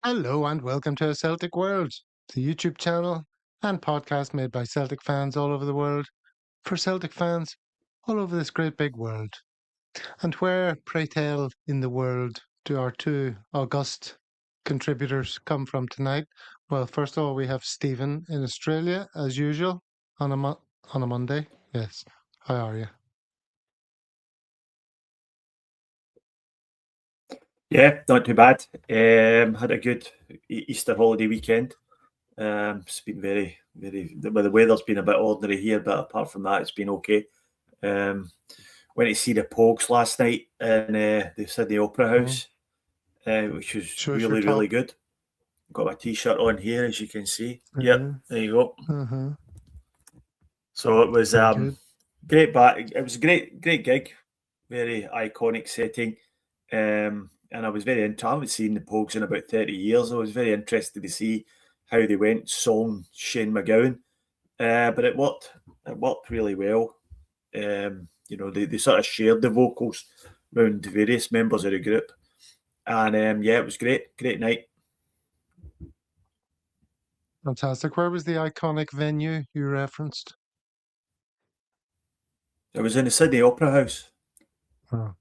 Hello and welcome to Celtic World, the YouTube channel and podcast made by Celtic fans all over the world for Celtic fans all over this great big world. And where, pray tell, in the world do our two august contributors come from tonight? Well, first of all, we have Stephen in Australia, as usual, on on a Monday. Yes. How are you? Yeah, not too bad. Had a good Easter holiday weekend. It's been very, well, the weather's been a bit ordinary here, but apart from that, it's been okay. Went to see the Pogues last night in the Sydney Opera House, which was Show us your really, top. really good. Got my T-shirt on here, as you can see. Yep, there you go. Uh-huh. So it was Very good. great. It was a great gig, very iconic setting. And I was very I haven't seen the Pogues in about 30 years. I was very interested to see how they went song Shane MacGowan. But it worked really well. They sort of shared the vocals around various members of the group. And yeah, it was great night. Fantastic. Where was the iconic venue you referenced? I was in the Sydney Opera House. Oh,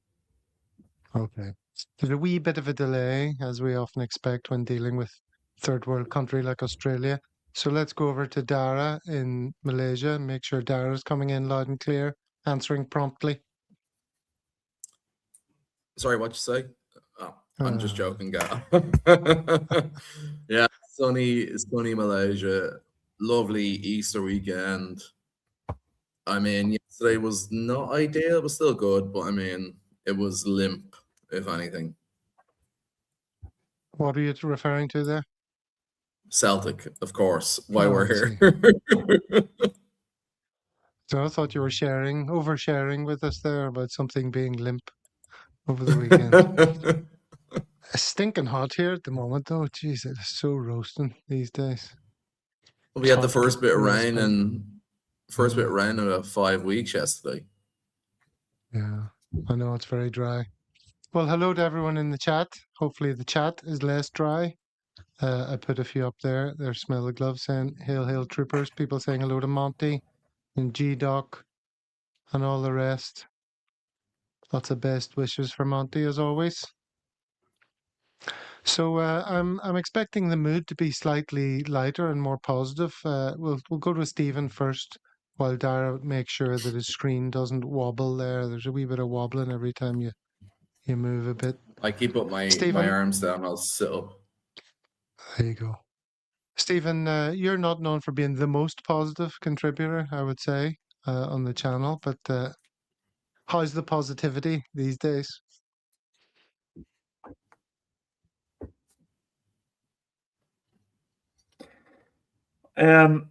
okay. There's a wee bit of a delay, as we often expect when dealing with third world country like Australia. So let's go over to Dara in Malaysia and make sure Dara's coming in loud and clear, answering promptly. Sorry, what you say? Oh, I'm just joking, Gal. Uh, Yeah, sunny Malaysia. Lovely Easter weekend. I mean, yesterday was not ideal. It was still good, but I mean, it was limp, if anything. What are you referring to there? Celtic, of course. Why Oh, we're I see. here. So I thought you were oversharing with us there about something being limp over the weekend. It's stinking hot here at the moment, though. Jeez, it is so roasting these days. We had the first bit of rain respite. in about 5 weeks yesterday. Yeah, I know it's very dry. Well, hello to everyone in the chat. Hopefully the chat is less dry. I put a few up there. There's Smell the Glove saying, Hail, hail, troopers. People saying hello to Monty and G-Doc and all the rest. Lots of best wishes for Monty, as always. So I'm expecting the mood to be slightly lighter and more positive. We'll go to Stephen first, while Dara makes sure that his screen doesn't wobble there. There's a wee bit of wobbling every time you move a bit. I keep up my Stephen, arms down. I'll sit up. there you go. Stephen, you're not known for being the most positive contributor, I would say, on the channel, but how's the positivity these days? I'd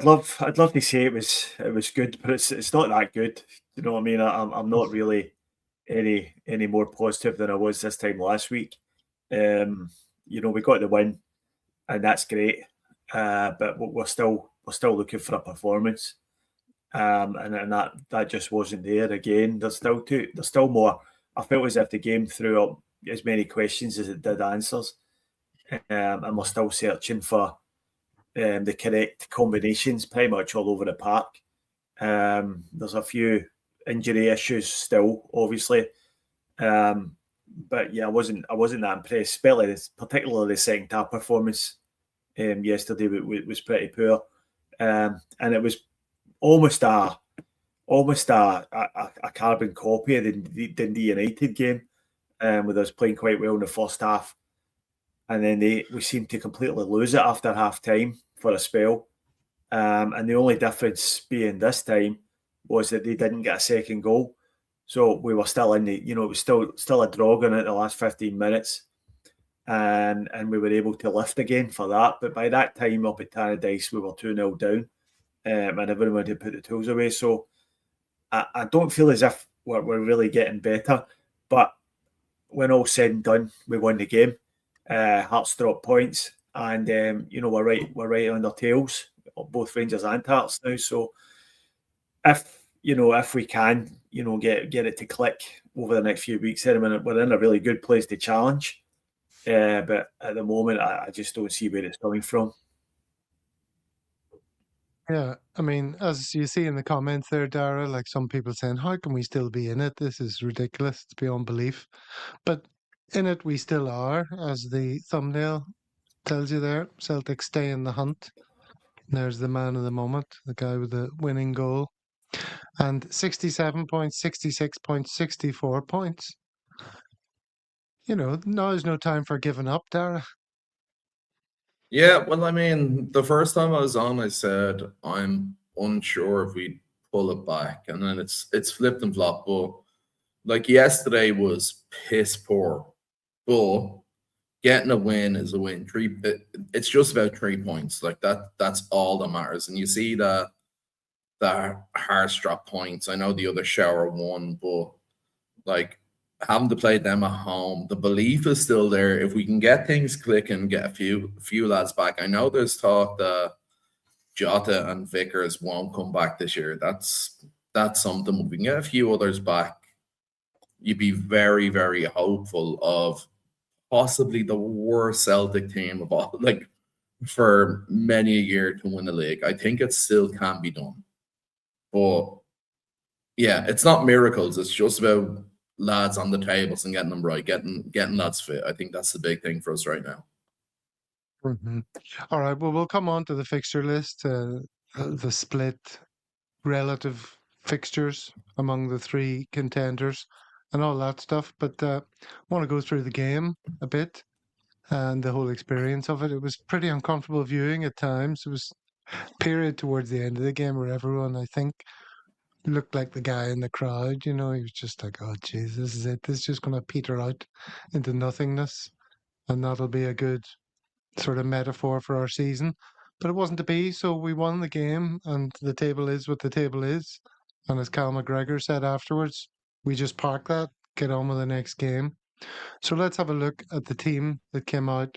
love to say it was good, but it's not that good. You know what I mean? I'm not really any more positive than I was this time last week. We got the win, and that's great. But we're still looking for a performance, and that just wasn't there again. There's still more. I felt as if the game threw up as many questions as it did answers, and we're still searching for the correct combinations pretty much all over the park. There's a few injury issues still, obviously, but yeah, I wasn't that impressed. Particularly the second half performance yesterday was pretty poor, and it was almost a carbon copy of the Dundee United game, with us playing quite well in the first half, and then we seemed to completely lose it after half time for a spell. And the only difference being this time was that they didn't get a second goal. So we were still in it was still a draw going at the last 15 minutes. And we were able to lift again for that. But by that time up at Tannadice, we were 2-0 down. And everyone had put the tools away. So I don't feel as if we're really getting better. But when all said and done, we won the game. Hearts dropped points, and we're right on their tails, both Rangers and Hearts now. So if we can get it to click over the next few weeks, then we're in a really good place to challenge. But at the moment, I just don't see where it's coming from. Yeah, I mean, as you see in the comments there, Dara, like some people saying, how can we still be in it? This is ridiculous. It's beyond belief. But in it, we still are, as the thumbnail tells you there. Celtic stay in the hunt. There's the man of the moment, the guy with the winning goal. And 67 points, 66 points, 64 points. You know, now is no time for giving up, Dara. Yeah, well, I mean, the first time I was on, I said I'm unsure if we'd pull it back, and then it's flipped and flopped. But like yesterday was piss poor, but getting a win is a win. It's just about 3 points. Like that's all that matters. And you see that Hearts drop points. I know the other shower won, but like having to play them at home, the belief is still there. If we can get things clicking, get a few lads back. I know there's talk that Jota and Vickers won't come back this year. That's something. If we can get a few others back, you'd be very, very hopeful of possibly the worst Celtic team of all, like for many a year to win the league. I think it still can be done. But yeah, it's not miracles. It's just about lads on the tables and getting them right, getting lads fit. I think that's the big thing for us right now. Mm-hmm. All right, well, we'll come on to the fixture list, the split relative fixtures among the three contenders and all that stuff. But I want to go through the game a bit and the whole experience of it. It was pretty uncomfortable viewing at times. It was a period towards the end of the game where everyone, I think, looked like the guy in the crowd. You know, he was just like, oh, geez, this is it. This is just going to peter out into nothingness. And that'll be a good sort of metaphor for our season. But it wasn't to be, so we won the game, and the table is what the table is. And as Cal McGregor said afterwards, we just park that, get on with the next game. So let's have a look at the team that came out.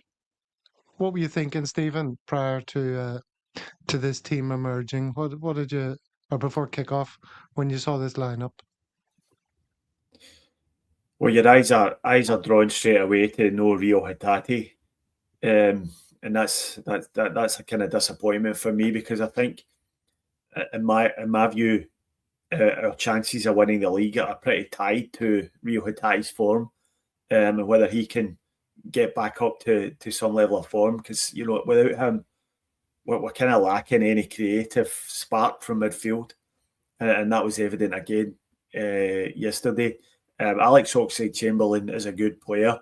What were you thinking, Stephen, prior to this team emerging? What did you, or before kickoff, when you saw this lineup? Well, your eyes are drawn straight away to no Rio Hatate, and that's a kind of disappointment for me, because I think, in my view, our chances of winning the league are pretty tied to Rio Hatate's form, and whether he can get back up to some level of form. Because without him, we're kind of lacking any creative spark from midfield, and that was evident again yesterday. Alex Oxlade-Chamberlain is a good player,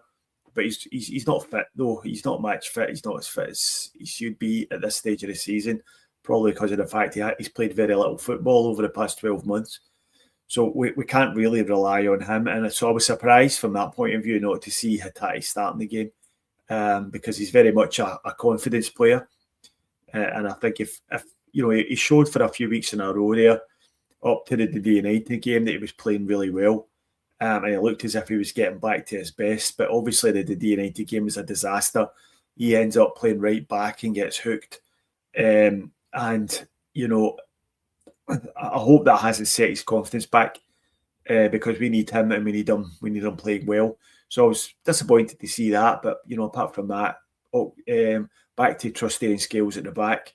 but he's not fit though. He's not match fit. He's not as fit as he should be at this stage of the season, probably because of the fact he's played very little football over the past 12 months. So we can't really rely on him. And so I was surprised from that point of view not to see Hatate starting the game, because he's very much a confidence player. And I think if he showed for a few weeks in a row there, up to the United game, that he was playing really well. And it looked as if he was getting back to his best. But obviously the United game was a disaster. He ends up playing right back and gets hooked. And, I hope that hasn't set his confidence back, because we need him and we need him playing well. So I was disappointed to see that. But, apart from that, back to Trusty and Scales at the back.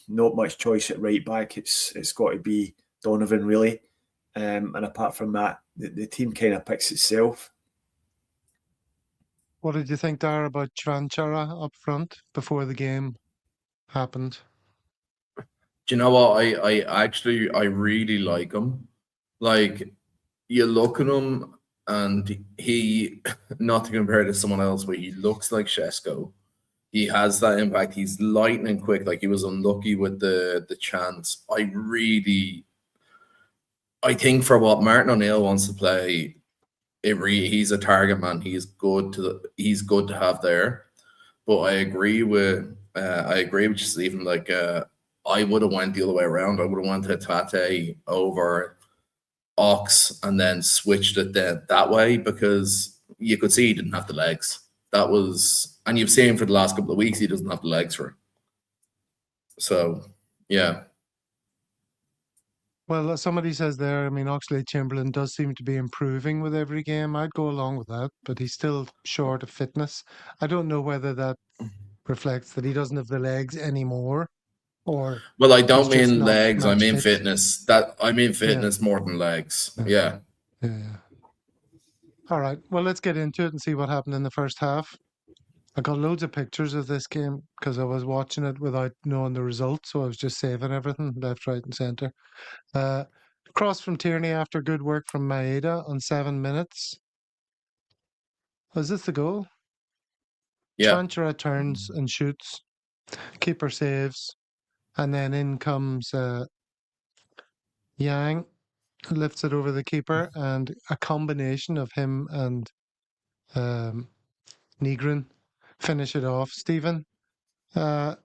Not much choice at right back. It's got to be Donovan, really. And apart from that, the team kind of picks itself. What did you think, Dara, about Chranchara up front before the game happened? Do you know what? I really like him. Like, you look at him and he, not to compare to someone else, but he looks like Shesko. He has that impact. He's lightning quick. Like, he was unlucky with the chance. I think for what Martinoneill wants to play, he's a target man. He's good to have there. But I agree with you, Stephen. Like, I would have went the other way around. I would have went to Tate over Ox and then switched it that way, because you could see he didn't have the legs. And you've seen for the last couple of weeks he doesn't have the legs for it. So yeah. Well, somebody says there, I mean, Oxlade-Chamberlain does seem to be improving with every game. I'd go along with that, but he's still short of fitness. I don't know whether that reflects that he doesn't have the legs anymore, or Well, I he's don't just mean not legs. I match mean fit. fitness. I mean fitness more than legs. Yeah. Yeah. All right. Well, let's get into it and see what happened in the first half. I got loads of pictures of this game because I was watching it without knowing the results, so I was just saving everything left, right, and centre. Cross from Tierney after good work from Maeda on 7 minutes. Was this the goal? Yeah. Chvanchara turns and shoots. Keeper saves. And then in comes Yang, lifts it over the keeper, and a combination of him and Negrin finish it off. Stephen, you're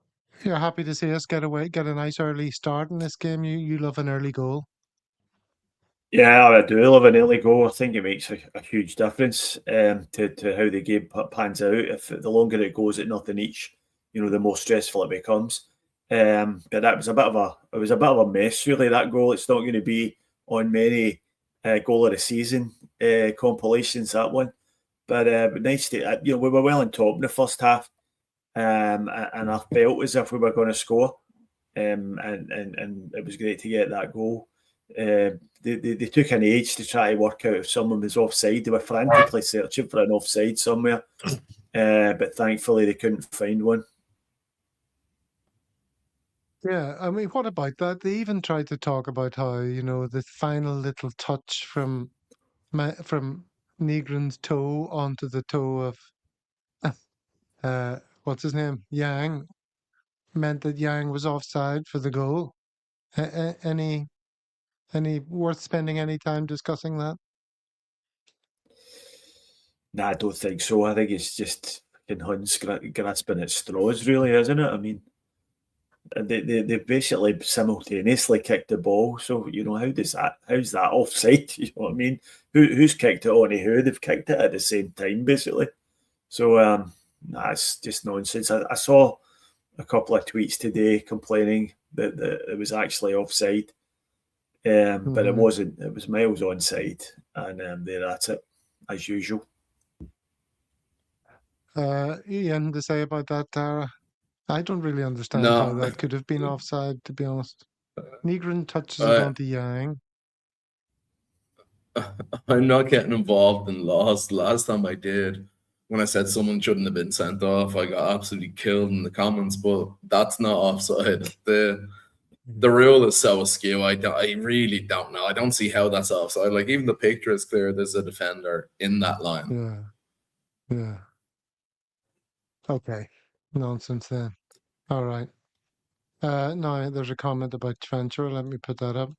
happy to see us get a nice early start in this game. You love an early goal. Yeah, I do love an early goal. I think it makes a huge difference to how the game pans out. If the longer it goes at nothing each, the more stressful it becomes. But that was a bit of a mess, really. That goal. It's not going to be on many goal of the season compilations. That one, but nice to we were well on top in the first half, and I felt as if we were going to score, and it was great to get that goal. They took an age to try to work out if someone was offside. They were frantically searching for an offside somewhere, but thankfully they couldn't find one. Yeah, I mean, what about that? They even tried to talk about how, the final little touch from Negrin's toe onto the toe of what's his name, Yang, meant that Yang was offside for the goal. Any worth spending any time discussing that? Nah, I don't think so. I think it's just fucking Huns grasping at straws, really, isn't it? I mean, they basically simultaneously kicked the ball. So how's that offside? You know what I mean? Who's kicked it on who? They've kicked it at the same time, basically. So nah, it's just nonsense. I saw a couple of tweets today complaining that it was actually offside, but it wasn't. It was miles onside, and they're at it as usual. Ian, to say about that, Tara? I don't really understand how No. that could have been offside, to be honest. Negrin touches it onto Yang. I'm not getting involved in loss. Last time I did, when I said someone shouldn't have been sent off, I got absolutely killed in the comments, but that's not offside. The rule is so askew. I really don't know. I don't see how that's offside. Like, even the picture is clear. There's a defender in that line. Yeah. Okay. Nonsense then. All right. No, there's a comment about Chvanchara. Let me put that up.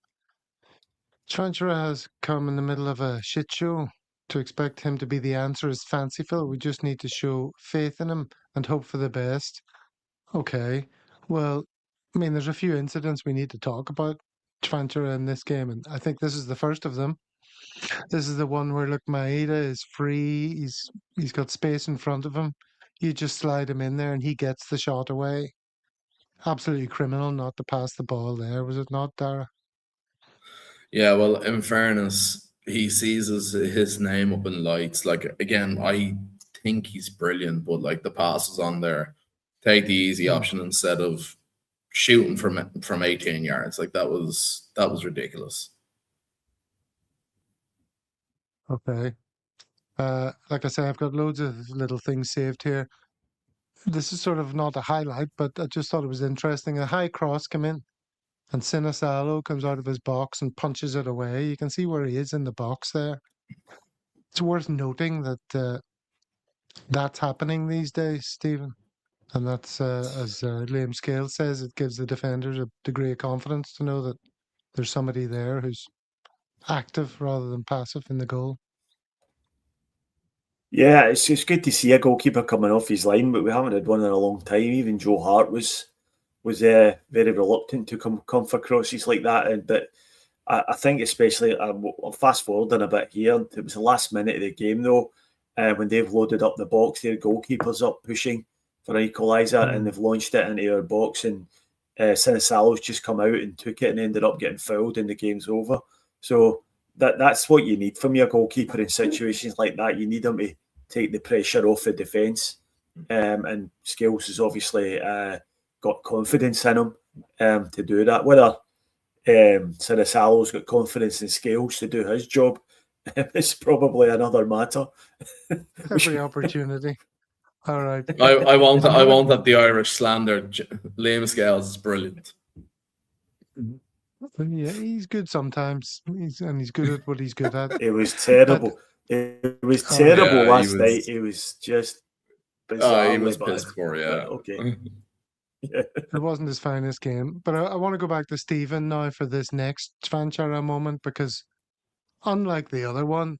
Chvanchara has come in the middle of a shit show. To expect him to be the answer is fanciful. We just need to show faith in him and hope for the best. Okay. Well, I mean, there's a few incidents we need to talk about Chvanchara in this game, and I think this is the first of them. This is the one where, look, Maeda is free. He's got space in front of him. You just slide him in there, and he gets the shot away. Absolutely criminal not to pass the ball there, was it not, Dara? Yeah, well, in fairness, he sees his name up in lights. Like, again, I think he's brilliant, but like, the pass was on there. Take the easy option instead of shooting from 18 yards. Like, that was ridiculous. Okay. Like I say, I've got loads of little things saved here. This is sort of not a highlight, but I just thought it was interesting. A high cross came in, and Sinisalo comes out of his box and punches it away. You can see where he is in the box there. It's worth noting that that's happening these days, Stephen. And that's, as Liam Scale says, it gives the defenders a degree of confidence to know that there's somebody there who's active rather than passive in the goal. Yeah, it's good to see a goalkeeper coming off his line, but we haven't had one in a long time. Even Joe Hart was very reluctant to come for crosses like that. But I think especially, I'll fast forwarding a bit here. It was the last minute of the game though, when they've loaded up the box, their goalkeeper's up pushing for an equaliser, and they've launched it into our box, and Sinisalo's just come out and took it and ended up getting fouled and the game's over. So that's what you need from your goalkeeper in situations like that. You need him to take the pressure off the defence. And Scales has obviously got confidence in him to do that. Whether Sinisalo's got confidence in Scales to do his job is probably another matter. Every opportunity. All right. I won't have the Irish slander. Liam Scales is brilliant. Yeah, he's good sometimes. He's good at what he's good at. It was terrible. It was terrible last night. It was just bizarre. He was pissed for, yeah. Okay. Yeah. It wasn't his finest game. But I want to go back to Stephen now for this next Fanchara moment, because unlike the other one,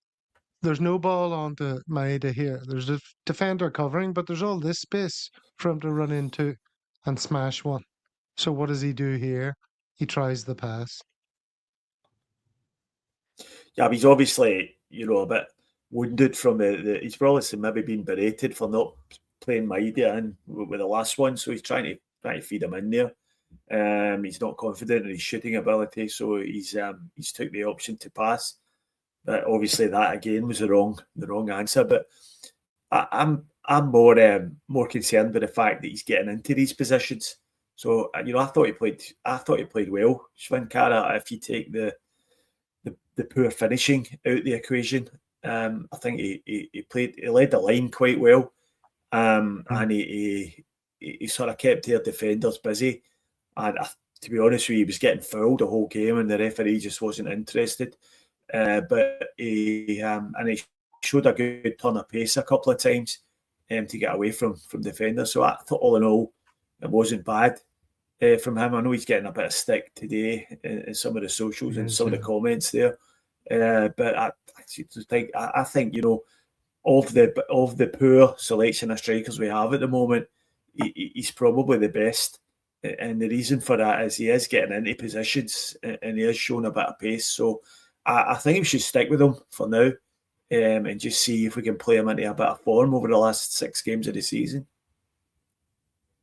there's no ball onto Maeda here. There's a defender covering, but there's all this space for him to run into and smash one. So what does he do here? He tries the pass. Yeah, he's obviously, a bit wounded from the he's probably maybe been berated for not playing Maeda in with the last one, so he's trying to feed him in there. He's not confident in his shooting ability, so he's took the option to pass. But obviously that again was the wrong answer. But I'm more concerned with the fact that he's getting into these positions. So I thought he played well, Svinkara. If you take the poor finishing out the equation, I think he led the line quite well, and he sort of kept their defenders busy. And to be honest with you, he was getting fouled the whole game, and the referee just wasn't interested. But he showed a good turn of pace a couple of times to get away from defenders. So I thought all in all, it wasn't bad from him. I know he's getting a bit of stick today in some of the socials and some of the comments there. But I think of the poor selection of strikers we have at the moment, he's probably the best. And the reason for that is he is getting into positions and he has shown a bit of pace. So I think we should stick with him for now and just see if we can play him into a bit of form over the last 6 games of the season.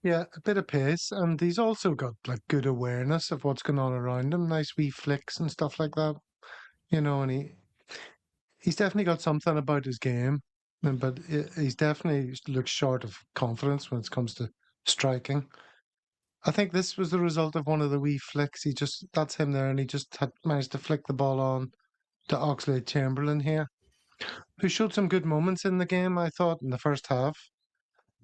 Yeah, a bit of pace, and he's also got good awareness of what's going on around him. Nice wee flicks and stuff like that, and he's definitely got something about his game, but he's definitely looks short of confidence when it comes to striking. I think this was the result of one of the wee flicks. That's him there, and he just had managed to flick the ball on to Oxlade-Chamberlain here, who showed some good moments in the game, I thought, in the first half.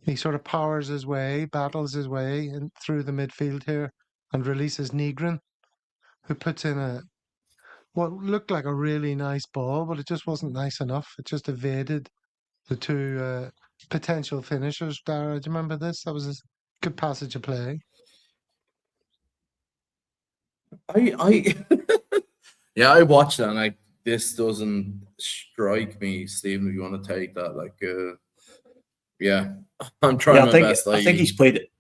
He sort of powers his way, battles his way through the midfield here and releases Nigrin, who puts in what looked like a really nice ball, but it just wasn't nice enough. It just evaded the two potential finishers. Dara, do you remember this? That was a good passage of play. I watched that, and this doesn't strike me, Stephen. If you want to take that, yeah, I'm trying my best. I think he's played it.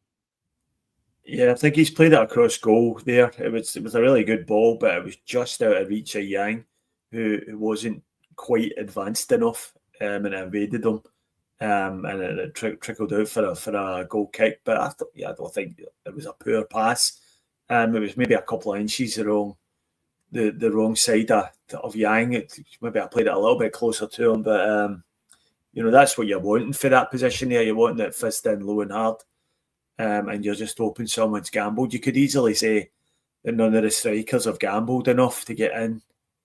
Yeah, I think he's played it across goal there. It was a really good ball, but it was just out of reach of Yang, who wasn't quite advanced enough, and it evaded him, and it trickled out for a goal kick. But I don't think it was a poor pass. It was maybe a couple of inches the wrong side of Yang. Maybe I played it a little bit closer to him, but that's what you're wanting for that position there. You're wanting it fist in low and hard, and you're just hoping someone's gambled. You could easily say that none of the strikers have gambled enough to get in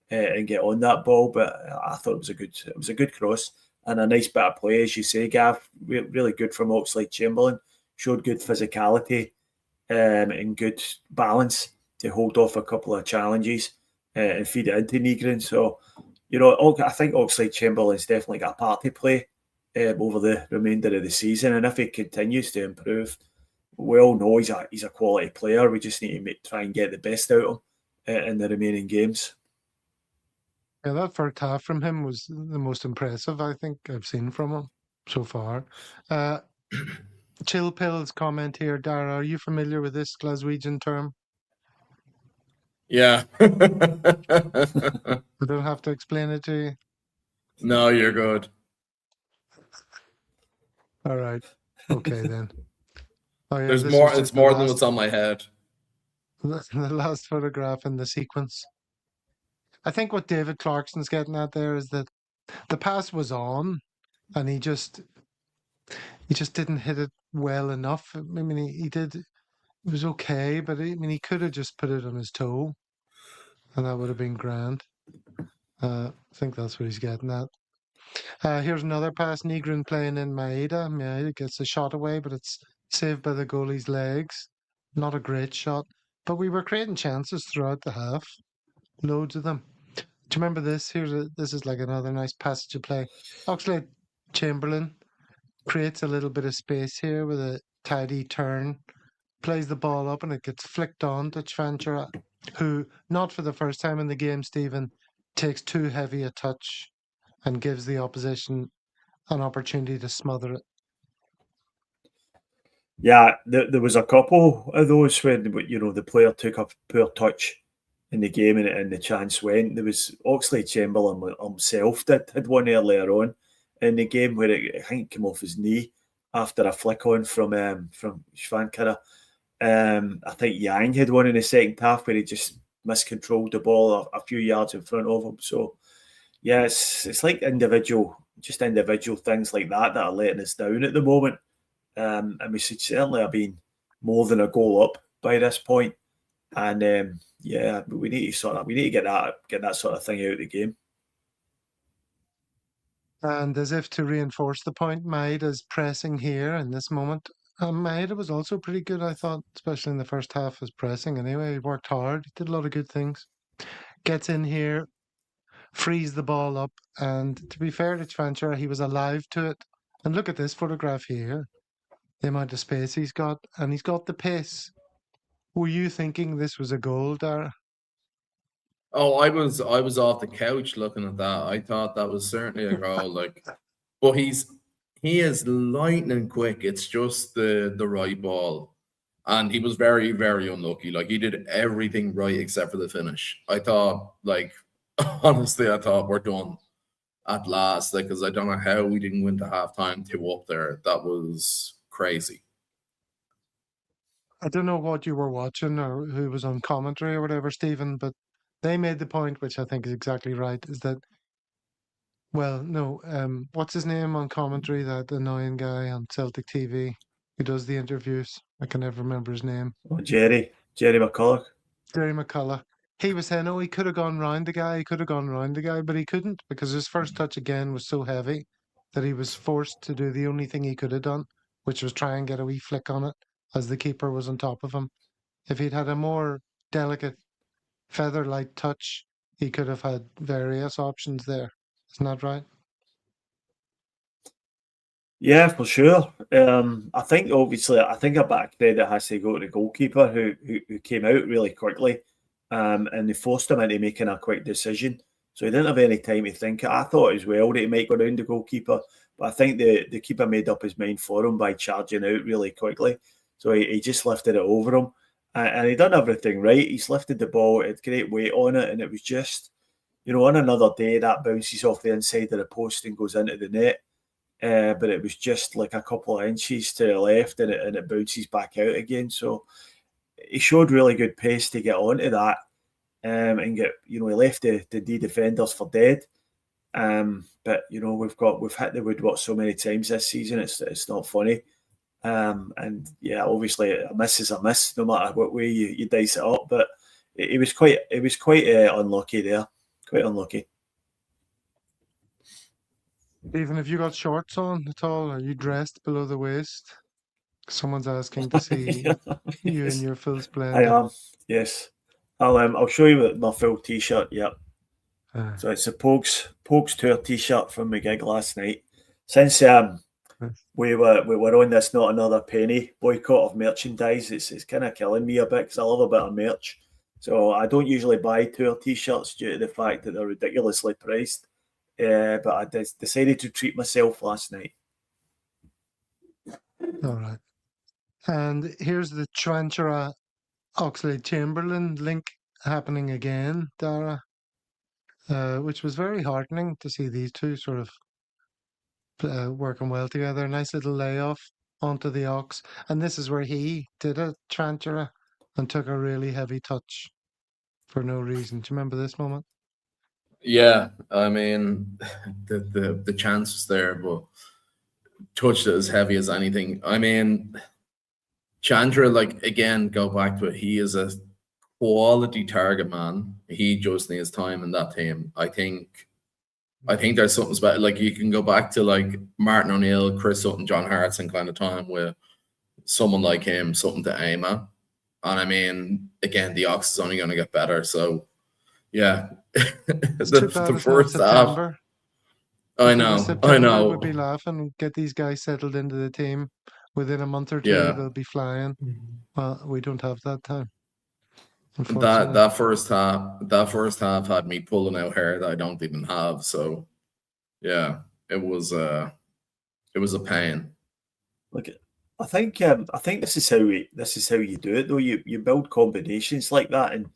and get on that ball, but I thought it was a good cross and a nice bit of play, as you say, Gav. Really good from Oxlade-Chamberlain. Showed good physicality and good balance to hold off a couple of challenges and feed it into Nigrin. So, I think Oxlade-Chamberlain's definitely got a part to play over the remainder of the season, and if he continues to improve, we all know he's a quality player. We just need to try and get the best out of him in the remaining games. Yeah, that first half from him was the most impressive I think I've seen from him so far. Chill Pills comment here, Dara. Are you familiar with this Glaswegian term? Yeah. We don't have to explain it to you. No, you're good. All right. Okay then. Oh, yeah, It's more than what's on my head. the last photograph in the sequence. I think what David Clarkson's getting at there is that the pass was on, and he just didn't hit it well enough. I mean, he did. It was okay, but he could have just put it on his toe, and that would have been grand. I think that's what he's getting at. Here's another pass. Negrin playing in Maeda. Maeda gets a shot away, but it's saved by the goalie's legs. Not a great shot, but we were creating chances throughout the half. Loads of them. Do you remember this? This is like another nice passage of play. Oxlade Chamberlain creates a little bit of space here with a tidy turn, plays the ball up, and it gets flicked on to Chvanchara, who, not for the first time in the game, Stephen, takes too heavy a touch and gives the opposition an opportunity to smother it. Yeah, there was a couple of those when the player took a poor touch in the game and the chance went. There was Oxlade Chamberlain himself had one earlier on in the game where I think came off his knee after a flick on from Schwankara. I think Yang had one in the second half where he just miscontrolled the ball a few yards in front of him. So yeah, it's like individual things like that are letting us down at the moment. And we should certainly have been more than a goal up by this point. And yeah, we need to get that sort of thing out of the game. And as if to reinforce the point, Maeda's pressing here in this moment. Maeda was also pretty good, I thought, especially in the first half as pressing. Anyway, he worked hard. He did a lot of good things. Gets in here, frees the ball up, and to be fair to Chvanchara, he was alive to it. And look at this photograph here. The amount of space he's got, and he's got the pace. Were you thinking this was a goal, Dara? Oh, I was off the couch looking at that. I thought that was certainly a goal. But he is lightning quick. It's just the right ball, and he was very, very unlucky. Like, he did everything right except for the finish. I thought, honestly, I thought we're done at last. Because I don't know how we didn't win the halftime 2 up there. That was crazy. I don't know what you were watching or who was on commentary or whatever, Stephen, but they made the point, which I think is exactly right, is that, well, no, what's his name on commentary, that annoying guy on Celtic TV who does the interviews? I can never remember his name. Oh, Jerry McCulloch. Jerry McCulloch. He was saying, oh, he could have gone round the guy, but he couldn't because his first touch again was so heavy that he was forced to do the only thing he could have done, which was try and get a wee flick on it as the keeper was on top of him. If he'd had a more delicate feather-light touch, he could have had various options there. Isn't that right? Yeah, for sure. I think a bit of credit has to go to the goalkeeper who came out really quickly, and they forced him into making a quick decision. So he didn't have any time to think. I thought as well that he might go round the goalkeeper, but I think the keeper made up his mind for him by charging out really quickly. So he just lifted it over him, and he done everything right. He's lifted the ball, it had great weight on it, and it was just, on another day that bounces off the inside of the post and goes into the net. But it was just like a couple of inches to the left, and it bounces back out again. So he showed really good pace to get onto that, and get he left the D defenders for dead. But we've hit the woodwork so many times this season. It's not funny. And yeah, obviously a miss is a miss, no matter what way you dice it up. But it was quite unlucky there, quite unlucky. Even if you got shorts on at all, are you dressed below the waist? Someone's asking to see you in your full splendor. I am, yes. I'll show you my full t-shirt. Yep. So it's a Pogues Tour t-shirt from my gig last night. Since we were on this Not Another Penny boycott of merchandise, it's kind of killing me a bit because I love a bit of merch. So I don't usually buy tour t-shirts due to the fact that they're ridiculously priced. But I decided to treat myself last night. All right. And here's the Chvanchara Oxlade Chamberlain link happening again, Dara, which was very heartening to see these two sort of working well together. Nice little layoff onto the Ox. And this is where he did it, Chvanchara. and took a really heavy touch for no reason. Do you remember this moment? Yeah, I mean, the chance was there, but touched it as heavy as anything. I mean, Chandra, like, again, go back to it. He is a quality target man. He just needs time in that team. I think there's something special. Like, you can go back to like Martin O'Neill, Chris Sutton, John Hartson kind of time with someone like him, something to aim at. And I mean, again, the Ox is only going to get better. So, yeah, It's too bad the it's not first half. September. I If it was know, September, we'd be laughing. Get these guys settled into the team. Within a month or two, Yeah. they'll be flying. Well, we don't have that time. That first half had me pulling out hair that I don't even have. So, yeah, it was a pain. Look, I think this is how you do it though. You build combinations like that, and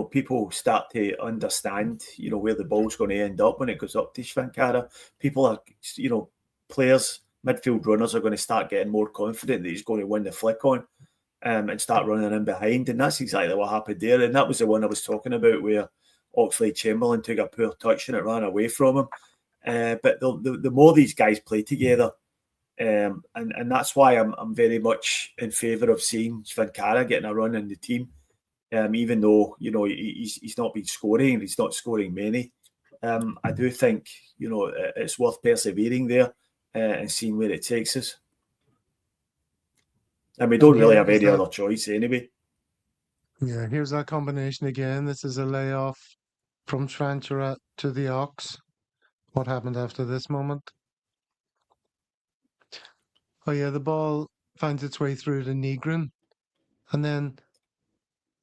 people start to understand where the ball's going to end up when it goes up to Svankara. People are players, midfield runners are going to start getting more confident that he's going to win the flick on, and start running in behind, and that's exactly what happened there. And that was the one I was talking about where Oxlade-Chamberlain took a poor touch and it ran away from him. But the more these guys play together. And that's why I'm very much in favour of seeing Svankara getting a run in the team, even though he's not been scoring, he's not scoring many. I do think it's worth persevering there and seeing where it takes us. And we don't really have any other choice anyway. Yeah, here's that combination again. This is a layoff from Svankara to the Ox. What happened after this moment? Oh yeah, the ball finds its way through to Nygren, and then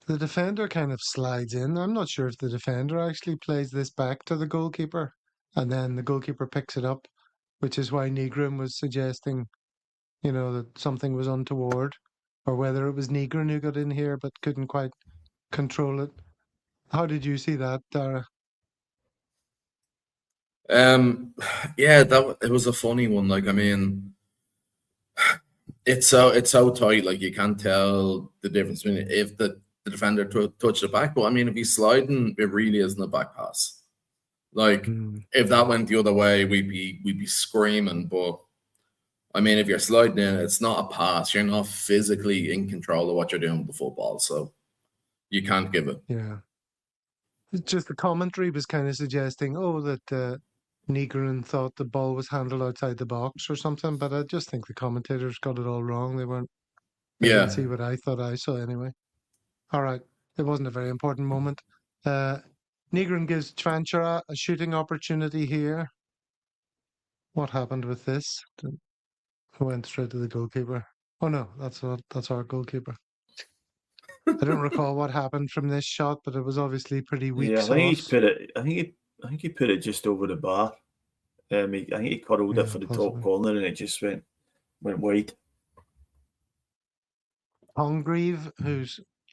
the defender kind of slides in. I'm not sure if the defender actually plays this back to the goalkeeper, and then the goalkeeper picks it up, which is why Nygren was suggesting, that something was untoward, or whether it was Nygren who got in here but couldn't quite control it. How did you see that, Dara? Yeah, it was a funny one. Like, I mean, it's so tight. Like, you can't tell the difference between if the defender touched it back. But I mean, if he's sliding, it really isn't a back pass. Like, if that went the other way, we'd be screaming. But I mean, if you're sliding in, it's not a pass. You're not physically in control of what you're doing with the football, so you can't give it. Yeah. It's just the commentary was kind of suggesting, that Nygren thought the ball was handled outside the box or something, but I just think the commentators got it all wrong. They didn't see what I thought I saw anyway. All right. It wasn't a very important moment. Nygren gives Svankara a shooting opportunity here. What happened with this? It went straight to the goalkeeper. Oh no, that's our goalkeeper. I don't recall what happened from this shot, but it was obviously pretty weak. Yeah, I think he's put it. I think he put it just over the bar. I think he curled it for the top corner, and it just went wide. Congreve, who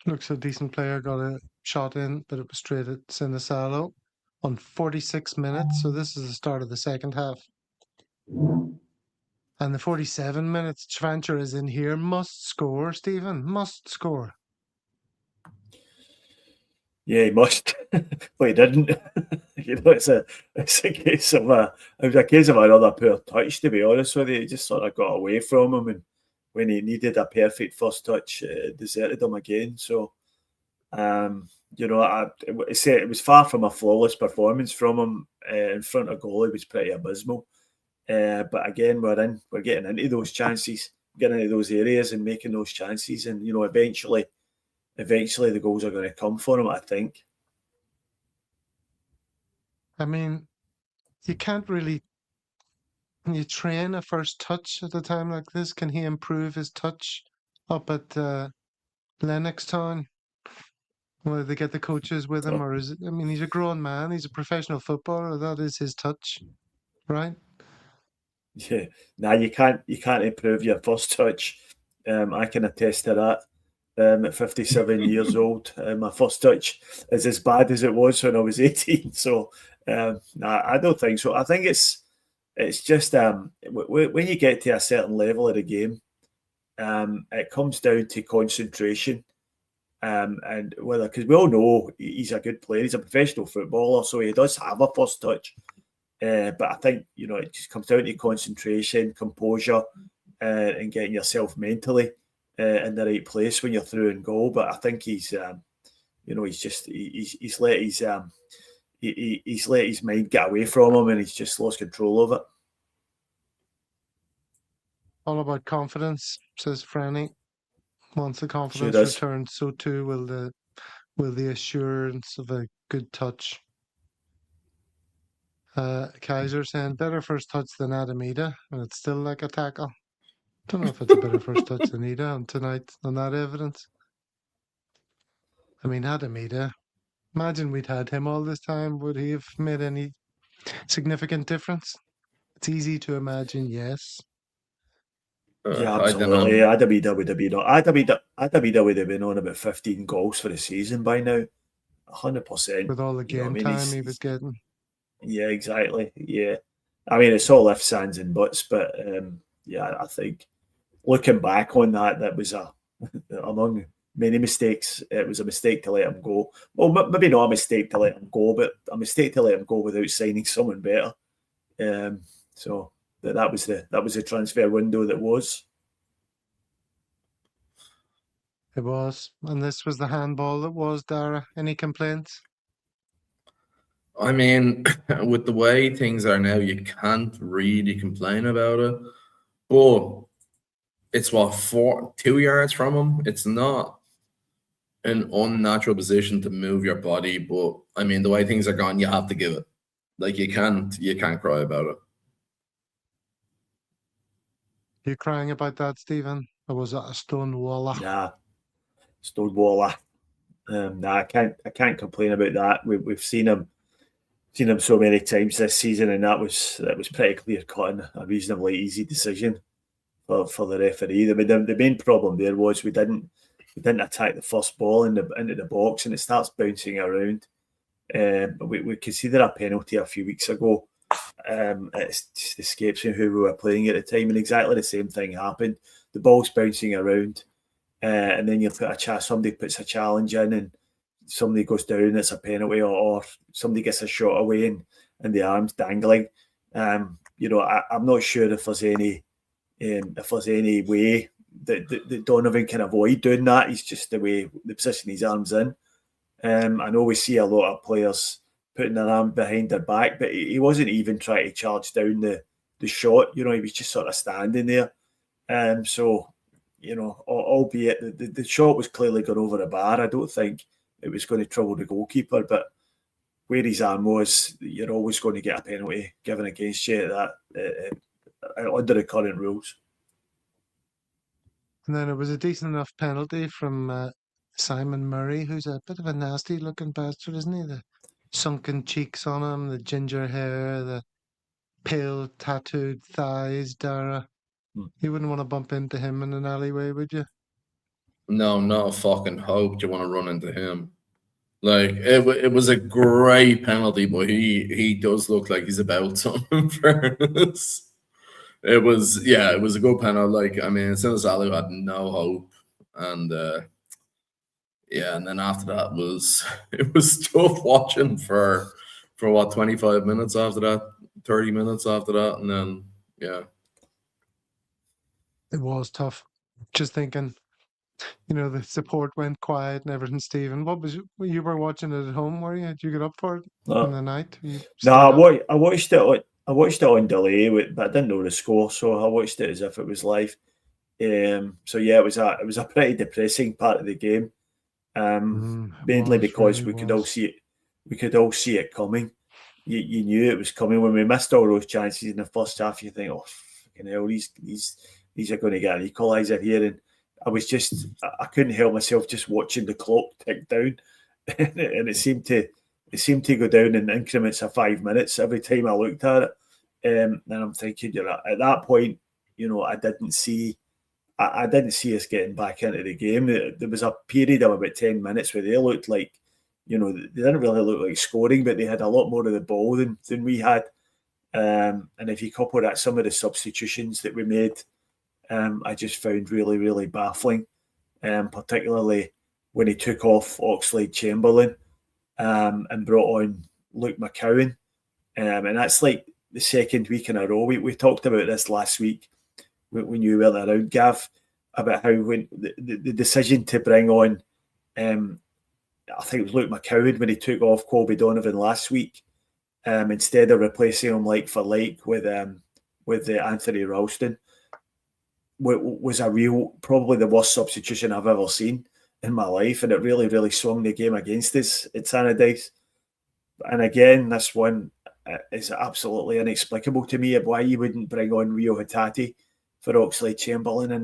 looks a decent player, got a shot in, but it was straight at Sinisalo on 46 minutes. So this is the start of the second half. And the 47 minutes, Svankara is in here. Must score, Stephen. Must score. Yeah, he must. But he didn't. It's a case of another poor touch, to be honest with you. He just sort of got away from him, and when he needed a perfect first touch, deserted him again. So, it was far from a flawless performance from him in front of goal. It was pretty abysmal. But again, we're getting into those chances, getting into those areas, and making those chances, and eventually the goals are going to come for him, I think. I mean, you can't really. Can you train a first touch at a time like this? Can he improve his touch up at Lennoxtown? Will they get the coaches with him, or is it? I mean, he's a grown man. He's a professional footballer. That is his touch, right? Yeah. Nah, you can't improve your first touch. I can attest to that. At 57 years old, my first touch is as bad as it was when I was 18. So, I don't think so. I think it's just when you get to a certain level of the game, it comes down to concentration. And whether, because we all know he's a good player, he's a professional footballer, so he does have a first touch. But I think, it just comes down to concentration, composure, and getting yourself mentally in the right place when you're through in goal. But I think he's let his mind get away from him, and he's just lost control of it. All about confidence, says Franny. Once the confidence Sure returns, so too will the assurance of a good touch. Kaiser saying better first touch than Adamida, and it's still like a tackle. Don't know if it's a better first touch than Ida on tonight on that evidence. I mean, Adamida, imagine we'd had him all this time. Would he have made any significant difference? It's easy to imagine, yes. Yeah, I don't absolutely. know. Adamida would have been on about 15 goals for the season by now. 100%. With all the game time he was getting. Yeah, exactly. Yeah. I mean, it's all ifs, ands, and buts, but I think looking back on that was among many mistakes. It was a mistake to let him go. Well, maybe not a mistake to let him go, but a mistake to let him go without signing someone better. So that was the transfer window that was. It was, and this was the handball that was. Dara, any complaints? I mean, with the way things are now, you can't really complain about it. But it's 2 yards from him. It's not an unnatural position to move your body, but I mean, the way things are gone, you have to give it. Like you can't cry about it. You crying about that, Stephen? Or was it a stonewalla? Nah, stonewalla. I can't complain about that. We've seen him so many times this season, and that was pretty clear cut and a reasonably easy decision for the referee. The main problem there was we didn't attack the first ball into the box, and it starts bouncing around. We conceded a penalty a few weeks ago. It just escapes me who we were playing at the time, and exactly the same thing happened. The ball's bouncing around, and then somebody puts a challenge in, and somebody goes down, it's a penalty, or somebody gets a shot away and the arm's dangling. I'm not sure if there's any way that Donovan can avoid doing that. He's just the position his arm's in. I know we see a lot of players putting their arm behind their back, but he wasn't even trying to charge down the shot. He was just sort of standing there. Albeit the shot was clearly gone over the bar, I don't think it was going to trouble the goalkeeper, but where his arm was, you're always going to get a penalty given against you under the current rules. And then it was a decent enough penalty from Simon Murray, who's a bit of a nasty looking bastard, isn't he? The sunken cheeks on him, the ginger hair, the pale tattooed thighs, Dara. You wouldn't want to bump into him in an alleyway, would you? No, not a fucking hope you want to run into him. Like, it was a great penalty, but he does look like he's about something, in fairness. It was a good penalty. Like, I mean, Salihu had no hope. And, and then after that it was tough watching for 25 minutes after that, 30 minutes after that, and then, yeah. It was tough. Just thinking, the support went quiet and everything. Stephen, you were watching it at home, were you? Did you get up for it in the night? No, I watched it. I watched it on delay, but I didn't know the score, so I watched it as if it was live. It was a pretty depressing part of the game, mainly because we could all see it. We could all see it coming. You knew it was coming when we missed all those chances in the first half. You think, oh, fucking hell, these are going to get an equaliser here, and I couldn't help myself just watching the clock tick down, and it seemed to go down in increments of 5 minutes every time I looked at it. And I'm thinking, at that point, I didn't see us getting back into the game. There was a period of about 10 minutes where they looked like, they didn't really look like scoring, but they had a lot more of the ball than we had. And if you couple that, some of the substitutions that we made, I just found really, really baffling. Particularly when he took off Oxlade-Chamberlain and brought on Luke McCowan. And that's like the second week in a row. We talked about this last week when you were around, Gav, about how when the decision to bring on, I think it was Luke McCowan when he took off Colby Donovan last week, instead of replacing him like for like with Anthony Ralston, was probably the worst substitution I've ever seen in my life, and it really, really swung the game against us at Tannadice. And again, this one is absolutely inexplicable to me, why you wouldn't bring on Rio Hatate for Oxlade-Chamberlain in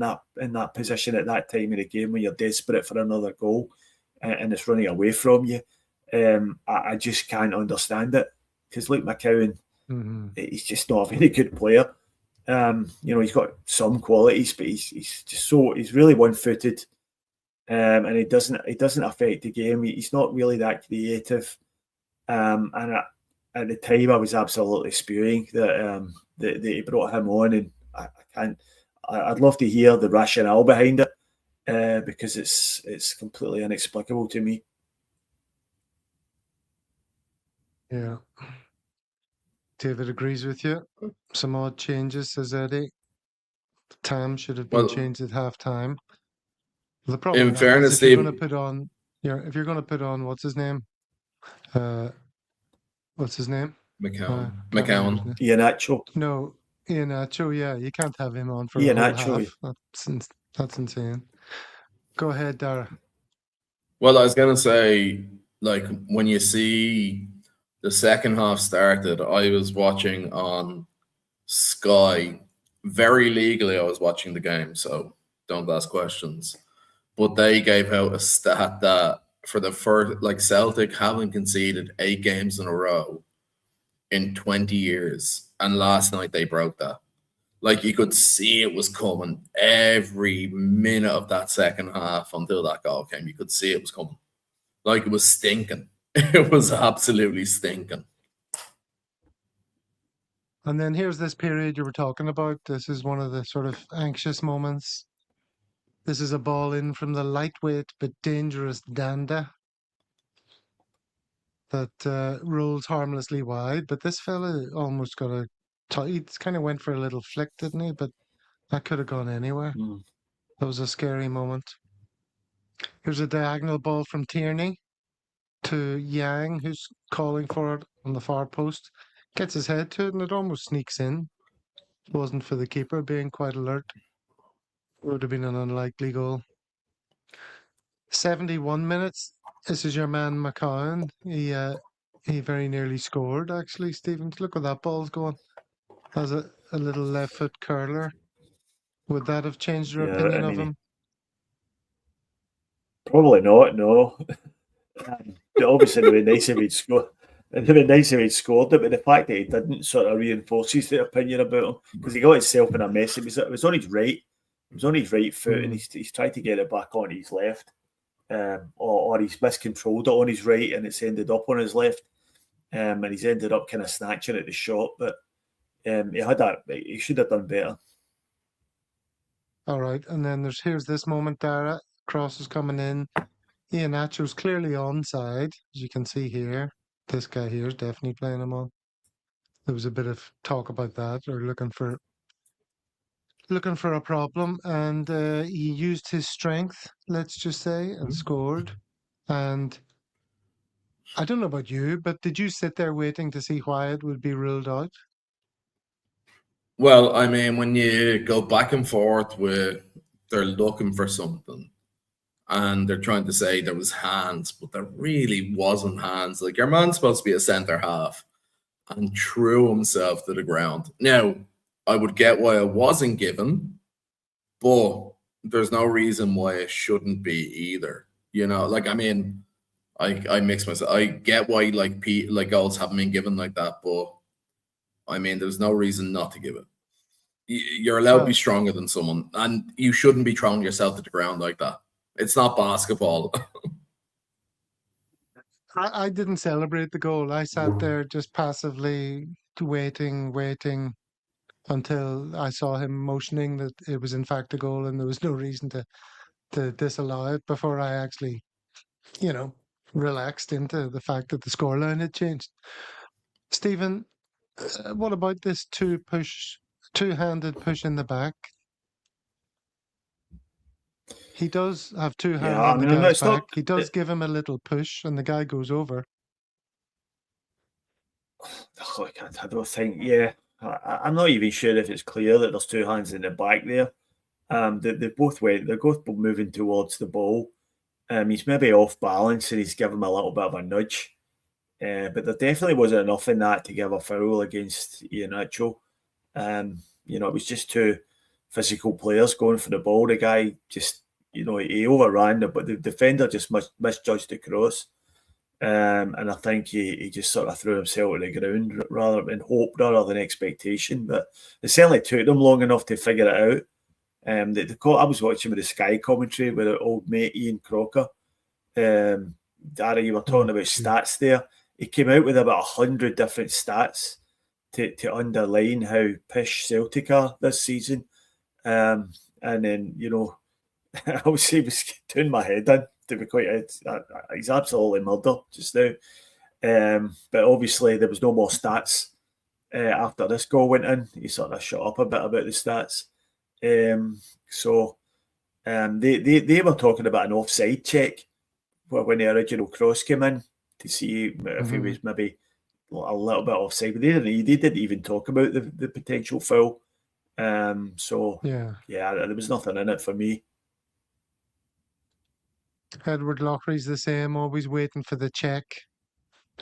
that position at that time of the game when you're desperate for another goal and it's running away from you. I just can't understand it, because Luke McCowan, he's just not a very good player. He's got some qualities, but he's really one-footed, and he doesn't affect the game. He's not really that creative. And at the time, I was absolutely spewing that he brought him on, and I can't. I'd love to hear the rationale behind it, because it's completely inexplicable to me. Yeah. David agrees with you. Some odd changes, says Eddie. Tam should have been changed at half time. The problem in fairness, is if you're going to put on what's his name? What's his name? McCowan. Iheanacho. No, Iheanacho. Yeah, you can't have him on for Iheanacho, a whole half. That's insane. Go ahead, Dara. Well, I was going to say, like, when you see the second half started, I was watching on Sky. Very legally, I was watching the game, so don't ask questions. But they gave out a stat that for the first, like, Celtic haven't conceded 8 games in a row in 20 years. And last night they broke that. Like, you could see it was coming every minute of that second half until that goal came. You could see it was coming. Like, it was stinking. It was absolutely stinking. And then here's this period you were talking about. This is one of the sort of anxious moments. This is a ball in from the lightweight but dangerous Danda that rolls harmlessly wide. But this fella almost got he kind of went for a little flick, didn't he? But that could have gone anywhere. That was a scary moment. Here's a diagonal ball from Tierney to Yang, who's calling for it on the far post. Gets his head to it, and it almost sneaks in. If it wasn't for the keeper being quite alert, it would have been an unlikely goal. 71 minutes. This is your man McCowan. He very nearly scored, actually, Stephen. Look where that ball's going. As a little left foot curler. Would that have changed your opinion of him? Probably not, no. Obviously, it would be nice if he'd scored. It would be nice if he'd scored it, but the fact that he didn't sort of reinforces the opinion about him, because he got himself in a mess. It was on his right. It was on his right foot, and he's tried to get it back on his left, or he's miscontrolled it on his right, and it's ended up on his left, and he's ended up kind of snatching at the shot. But he should have done better. All right, and then here's this moment, Dara. Cross is coming in. Iheanacho's clearly onside, as you can see here. This guy here is definitely playing him on. There was a bit of talk about that, or looking for a problem, and he used his strength, let's just say, and scored. And I don't know about you, but did you sit there waiting to see why it would be ruled out? Well, I mean, when you go back and forth with they're looking for something and they're trying to say there was hands, but there really wasn't hands. Like, your man's supposed to be a centre half and threw himself to the ground. Now, I would get why it wasn't given, but there's no reason why it shouldn't be either. You know, like, I mean, I mix myself. I get why like goals haven't been given like that, but I mean, there's no reason not to give it. You're allowed to be stronger than someone, and you shouldn't be throwing yourself to the ground like that. It's not basketball. I didn't celebrate the goal. I sat there just passively waiting until I saw him motioning that it was in fact a goal and there was no reason to disallow it before I actually relaxed into the fact that the scoreline had changed. Stephen, what about this two-handed push in the back? He does have two hands Yeah, I on the mean, guy's it's not. back. He does give him a little push, and the guy goes over. Look, I don't think. Yeah, I'm not even sure if it's clear that there's two hands in the back there. They both went. They're both moving towards the ball. He's maybe off balance, and he's given him a little bit of a nudge. But there definitely wasn't enough in that to give a foul against Iheanacho. It was just two physical players going for the ball. The guy just, he overran it, but the defender just misjudged the cross. And I think he just sort of threw himself to the ground rather than hope rather than expectation. But it certainly took them long enough to figure it out. I was watching with the Sky commentary with our old mate Ian Crocker. Dara, you were talking about stats there. He came out with about 100 different stats to underline how pish Celtic are this season. And then, obviously he was doing my head in, to be quite he's absolutely murdered just now. But obviously there was no more stats after this goal went in. He sort of shut up a bit about the stats. They were talking about an offside check when the original cross came in to see if he was maybe a little bit offside. But they didn't even talk about the potential foul. There was nothing in it for me. Edward Lochry's the same, always waiting for the check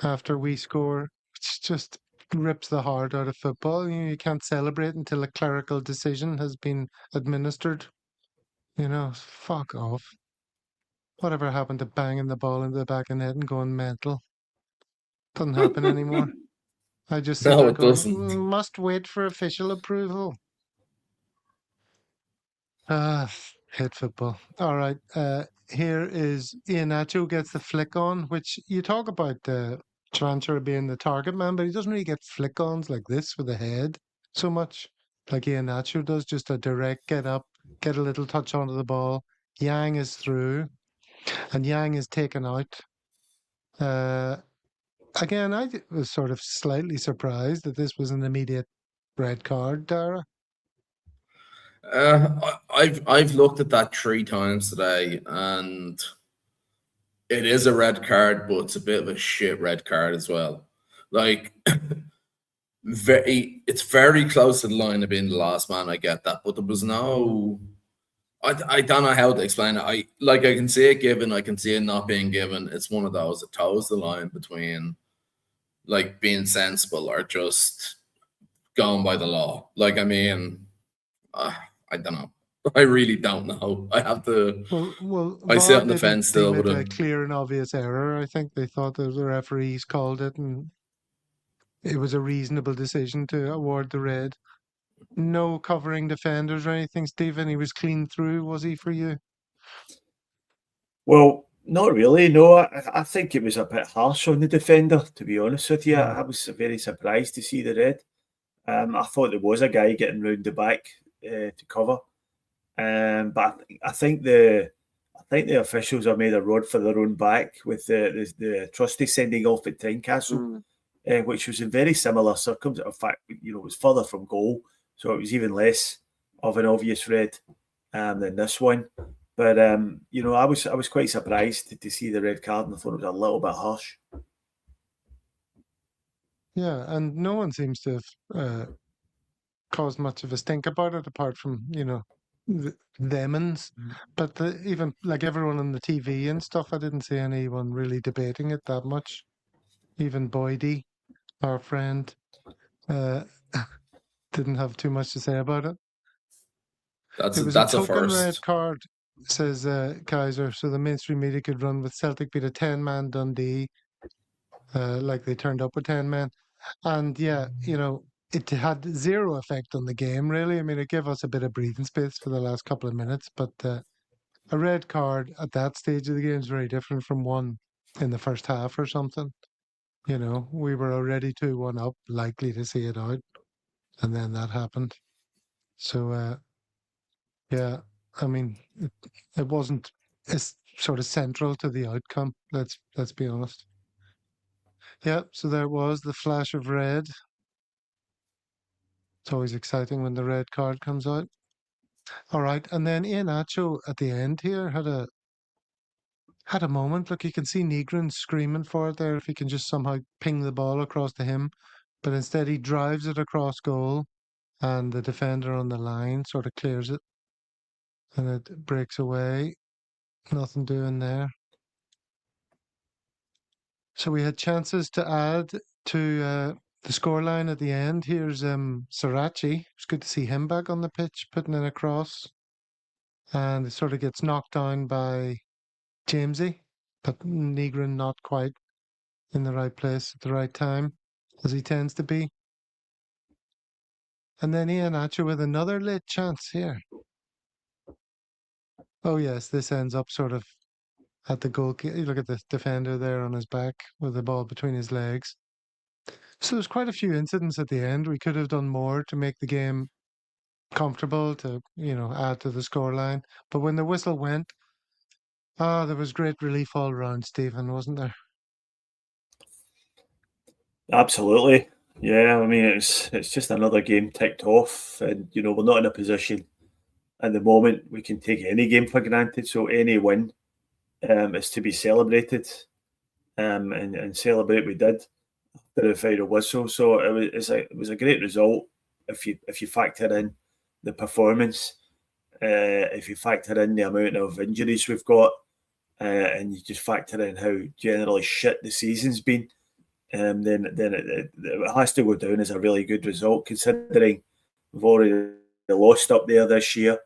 after we score. It's just rips the heart out of football. You can't celebrate until a clerical decision has been administered. Fuck off. Whatever happened to banging the ball into the back of the net and going mental? Doesn't happen anymore. I just sit No, there it going, doesn't. must wait for official approval. Hate football. All right. Here is Iheanacho gets the flick on, which you talk about Chavancher being the target man, but he doesn't really get flick ons like this with the head so much, like Iheanacho does. Just a direct get up, get a little touch onto the ball. Yang is through, and Yang is taken out. Again, I was sort of slightly surprised that this was an immediate red card, Dara. I've looked at that 3 times today, and it is a red card, but it's a bit of a shit red card as well. Like, it's very close to the line of being the last man. I get that, but there was no. I don't know how to explain it. I can see it given, I can see it not being given. It's one of those. It toes the line between like being sensible or just going by the law. Like, I mean, I don't know. I really don't know. I have to. Well, I sit VAR on the didn't fence still deem with it a him. clear and obvious error. I think they thought that the referees called it, and it was a reasonable decision to award the red. No covering defenders or anything, Stephen. He was clean through, was he, for you? Well, not really. No, I think it was a bit harsh on the defender, to be honest with you. I was very surprised to see the red. I thought there was a guy getting round the back to cover, but I think the officials have made a rod for their own back with the trustee sending off at Tynecastle, which was in very similar circumstances. In fact, it was further from goal, so it was even less of an obvious red than this one. But I was quite surprised to see the red card, and I thought it was a little bit harsh. Yeah, and no one seems to have caused much of a stink about it, apart from themans. But even like everyone on the TV and stuff, I didn't see anyone really debating it that much. Even Boydie, our friend, didn't have too much to say about it. It was That's a a token red first. card, says Kaiser, so the mainstream media could run with Celtic beat a 10-man Dundee, like they turned up with 10 men. And yeah, it had zero effect on the game, really. I mean, it gave us a bit of breathing space for the last couple of minutes, but a red card at that stage of the game is very different from one in the first half or something. We were already 2-1 up, likely to see it out, and then that happened. So, yeah, I mean, it wasn't is sort of central to the outcome. Let's be honest. Yeah, so there was the flash of red. It's always exciting when the red card comes out. All right, and then Iheanacho at the end here had a moment. Look, you can see Negrin screaming for it there if he can just somehow ping the ball across to him, but instead he drives it across goal, and the defender on the line sort of clears it, and it breaks away. Nothing doing there. So we had chances to add to the scoreline at the end. Here's Srirachi. It's good to see him back on the pitch, putting in a cross. And it sort of gets knocked down by Jamesy, but Negrin not quite in the right place at the right time, as he tends to be. And then Iheanacho with another late chance here. Oh yes, this ends up sort of at the goal. You look at the defender there on his back with the ball between his legs. So there's quite a few incidents at the end. We could have done more to make the game comfortable, to add to the scoreline. But when the whistle went, there was great relief all round, Stephen, wasn't there? Absolutely. Yeah, I mean, it's just another game ticked off, and we're not in a position at the moment we can take any game for granted. So any win is to be celebrated, and celebrate we did after the final whistle. So it was a great result if you factor in the performance, if you factor in the amount of injuries we've got, and you just factor in how generally shit the season's been. Then it has to go down as a really good result, considering we've already lost up there this year,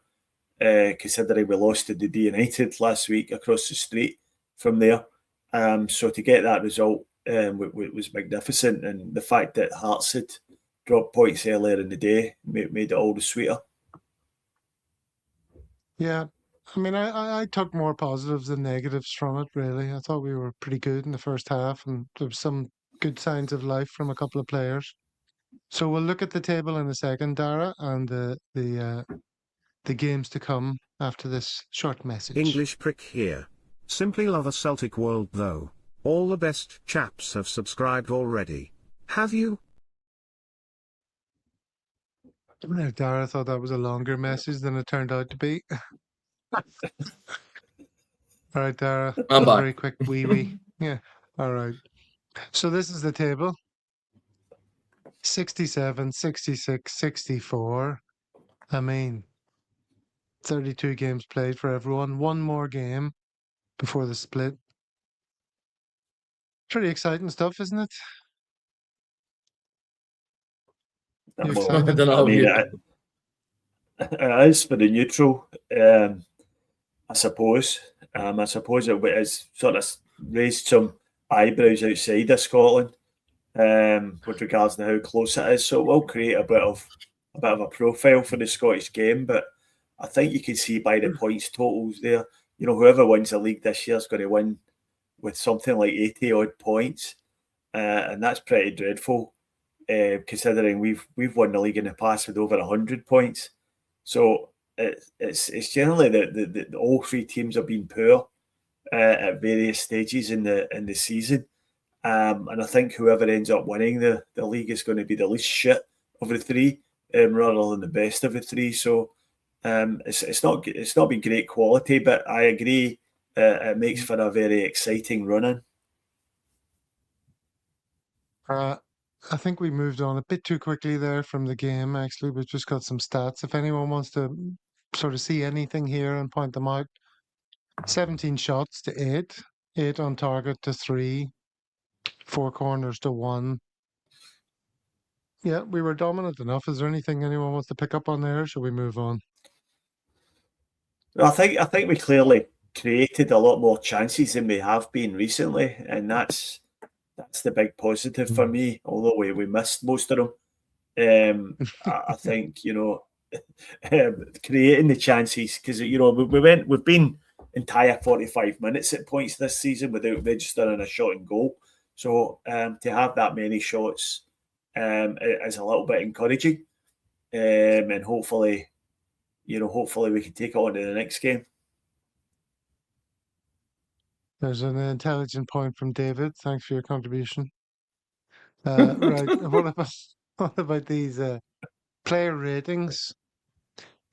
considering we lost to Dundee United last week across the street from there. So to get that result was magnificent, and the fact that Hearts had dropped points earlier in the day made it all the sweeter. Yeah. I mean, I took more positives than negatives from it, really. I thought we were pretty good in the first half, and there was some good signs of life from a couple of players. So we'll look at the table in a second, Dara, and the games to come after this short message. English prick here. Simply love a Celtic world though. All the best chaps have subscribed already. Have you? Dara thought that was a longer message than it turned out to be. All right, Dara. I'm a back. very quick wee. Yeah. All right. So this is the table. 67, 66, 64. I mean, 32 games played for everyone. One more game before the split. Pretty exciting stuff, isn't it? You Well, I excited? don't know. I mean, it is for the neutral, I suppose. I suppose it has sort of raised some eyebrows outside of Scotland with regards to how close it is. So it will create a bit of a profile for the Scottish game. But I think you can see by the points totals there, whoever wins the league this year is going to win with something like 80 odd points, and that's pretty dreadful. Considering we've won the league in the past with over 100 points, so it's generally that all three teams have been poor at various stages in the season, and I think whoever ends up winning the league is going to be the least shit of the three, rather than the best of the three. So it's not been great quality, but I agree it makes for a very exciting run-in. I think we moved on a bit too quickly there from the game, actually. We've just got some stats. If anyone wants to sort of see anything here and point them out, 17 shots to 8, 8 on target to 3, 4 corners to 1. Yeah, we were dominant enough. Is there anything anyone wants to pick up on there, or shall we move on? I think we clearly created a lot more chances than we have been recently, and that's the big positive for me. Although we missed most of them, I think creating the chances, because we've been entire 45 minutes at points this season without registering a shot and goal. So to have that many shots is a little bit encouraging, and hopefully we can take it on to the next game. There's an intelligent point from David. Thanks for your contribution. Right. What about these player ratings?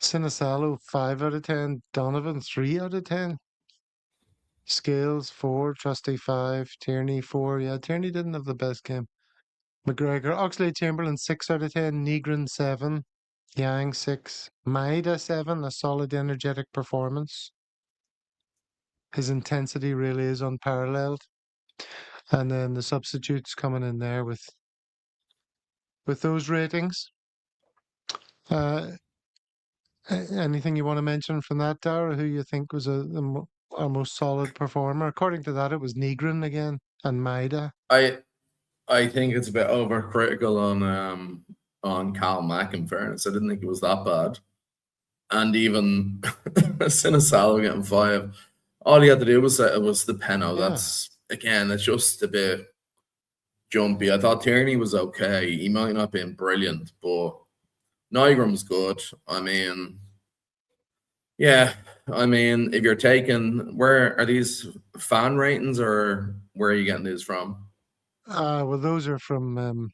Sinisalo 5 out of 10, Donovan 3 out of 10, Scales 4, Trusty 5, Tierney 4. Yeah, Tierney didn't have the best game. McGregor, Oxlade Chamberlain 6 out of 10, Negrin 7, Yang 6, Maida 7, a solid energetic performance. His intensity really is unparalleled. And then the substitutes coming in there with those ratings. Anything you want to mention from that, Dara? Who you think was our most solid performer? According to that, it was Negrin again and Maida. I think it's a bit overcritical on Cal Mack. In fairness, I didn't think it was that bad. And even Sinisalo getting 5, all he had to do was the penalty. Yeah. That's again, it's just a bit jumpy. I thought Tierney was okay. He might not have been brilliant, but Nygram's good. I mean, yeah. I mean, if you're taking, where are these fan ratings, or where are you getting these from? Well, those are from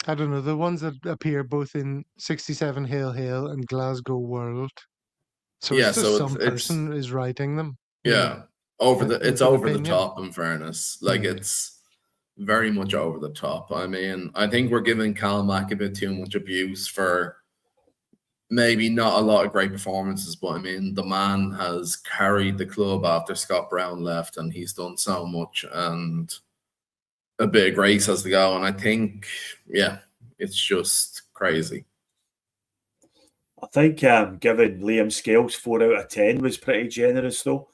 I don't know, the ones that appear both in 67 Hail Hail and Glasgow World. So Yeah, it's just so some it's person is writing them. yeah, it's with an over the opinion. top. In fairness, like Yeah. it's very much over the top. I mean, I think we're giving Cal Mack a bit too much abuse for maybe not a lot of great performances, but I mean, the man has carried the club after Scott Brown left, and he's done so much, and a bit of grace has to go. And I think, yeah, it's just crazy. I think giving Liam Scales 4 out of 10 was pretty generous, though.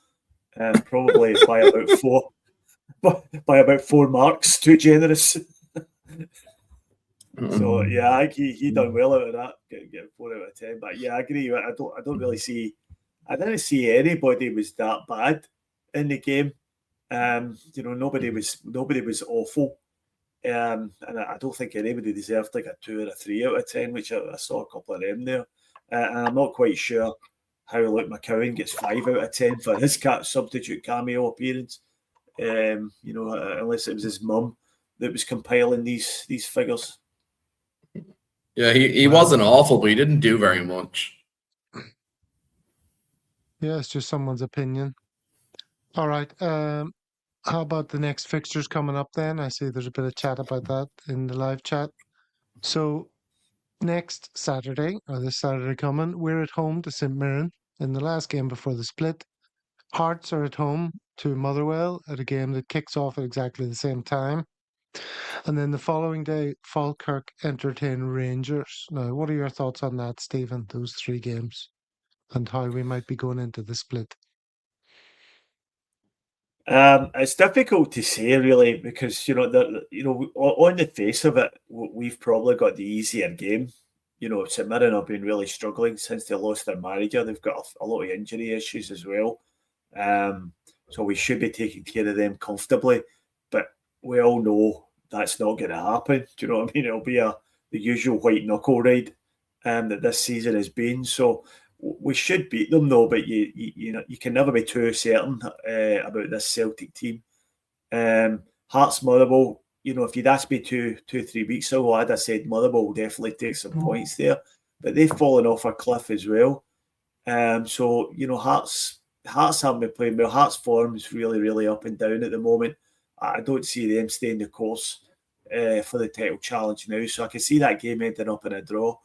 Probably by about 4, by about 4 marks, too generous. So yeah, I think he done well out of that, getting 4 out of 10. But yeah, I agree. I don't really see. I didn't see anybody was that bad in the game. Nobody was awful. And I don't think anybody deserved like a 2 or a 3 out of 10, which I saw a couple of them there. And I'm not quite sure how Luke McCowan gets 5 out of 10 for his substitute cameo appearance. Unless it was his mum that was compiling these figures. Yeah, he wasn't awful, but he didn't do very much. Yeah, it's just someone's opinion. All right. How about the next fixtures coming up then? I see there's a bit of chat about that in the live chat. So next Saturday, or this Saturday coming, we're at home to St Mirren in the last game before the split. Hearts are at home to Motherwell at a game that kicks off at exactly the same time. And then the following day, Falkirk entertain Rangers. Now, what are your thoughts on that, Stephen, those 3 games, and how we might be going into the split? It's difficult to say really, because on the face of it, we've probably got the easier game. St Mirren have been really struggling since they lost their manager. They've got a lot of injury issues as well, so we should be taking care of them comfortably. But we all know that's not going to happen. Do you know what I mean? It'll be the usual white knuckle ride that this season has been. So we should beat them though, but you can never be too certain about this Celtic team. Hearts Motherwell, if you'd asked me 2-3 weeks ago, I'd have said Motherwell will definitely take some points there, but they've fallen off a cliff as well. So Hearts haven't been playing well. Hearts' form is really, really up and down at the moment. I don't see them staying the course for the title challenge now, so I can see that game ending up in a draw.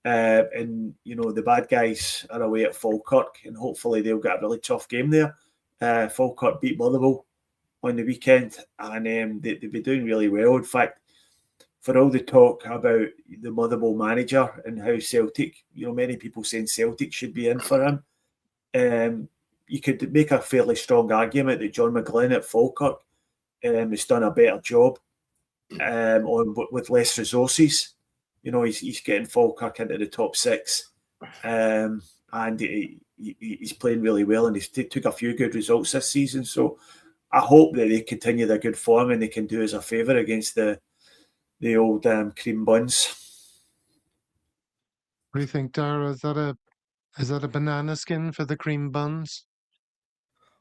And the bad guys are away at Falkirk, and hopefully they'll get a really tough game there. Falkirk beat Motherwell on the weekend, and they've been doing really well. In fact, for all the talk about the Motherwell manager and how Celtic, many people saying Celtic should be in for him, you could make a fairly strong argument that John McGlynn at Falkirk has done a better job with less resources. He's getting Falkirk into the top 6, and he's playing really well, and he's took a few good results this season. So I hope that they continue their good form and they can do us a favour against the old cream buns. What do you think, Dara? Is that a banana skin for the cream buns?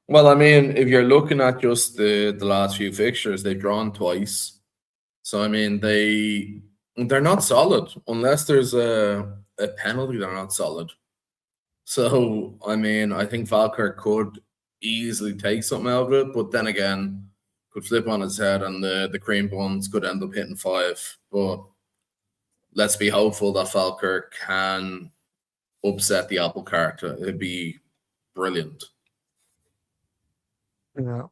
Well, I mean, if you're looking at just the last few fixtures, they've drawn twice. So I mean, they're not solid unless there's a penalty. They're not solid. So I mean, I think Falkirk could easily take something out of it, but then again, could flip on its head, and the cream buns could end up hitting 5. But let's be hopeful that Falkirk can upset the apple cart. It'd be brilliant. Yeah.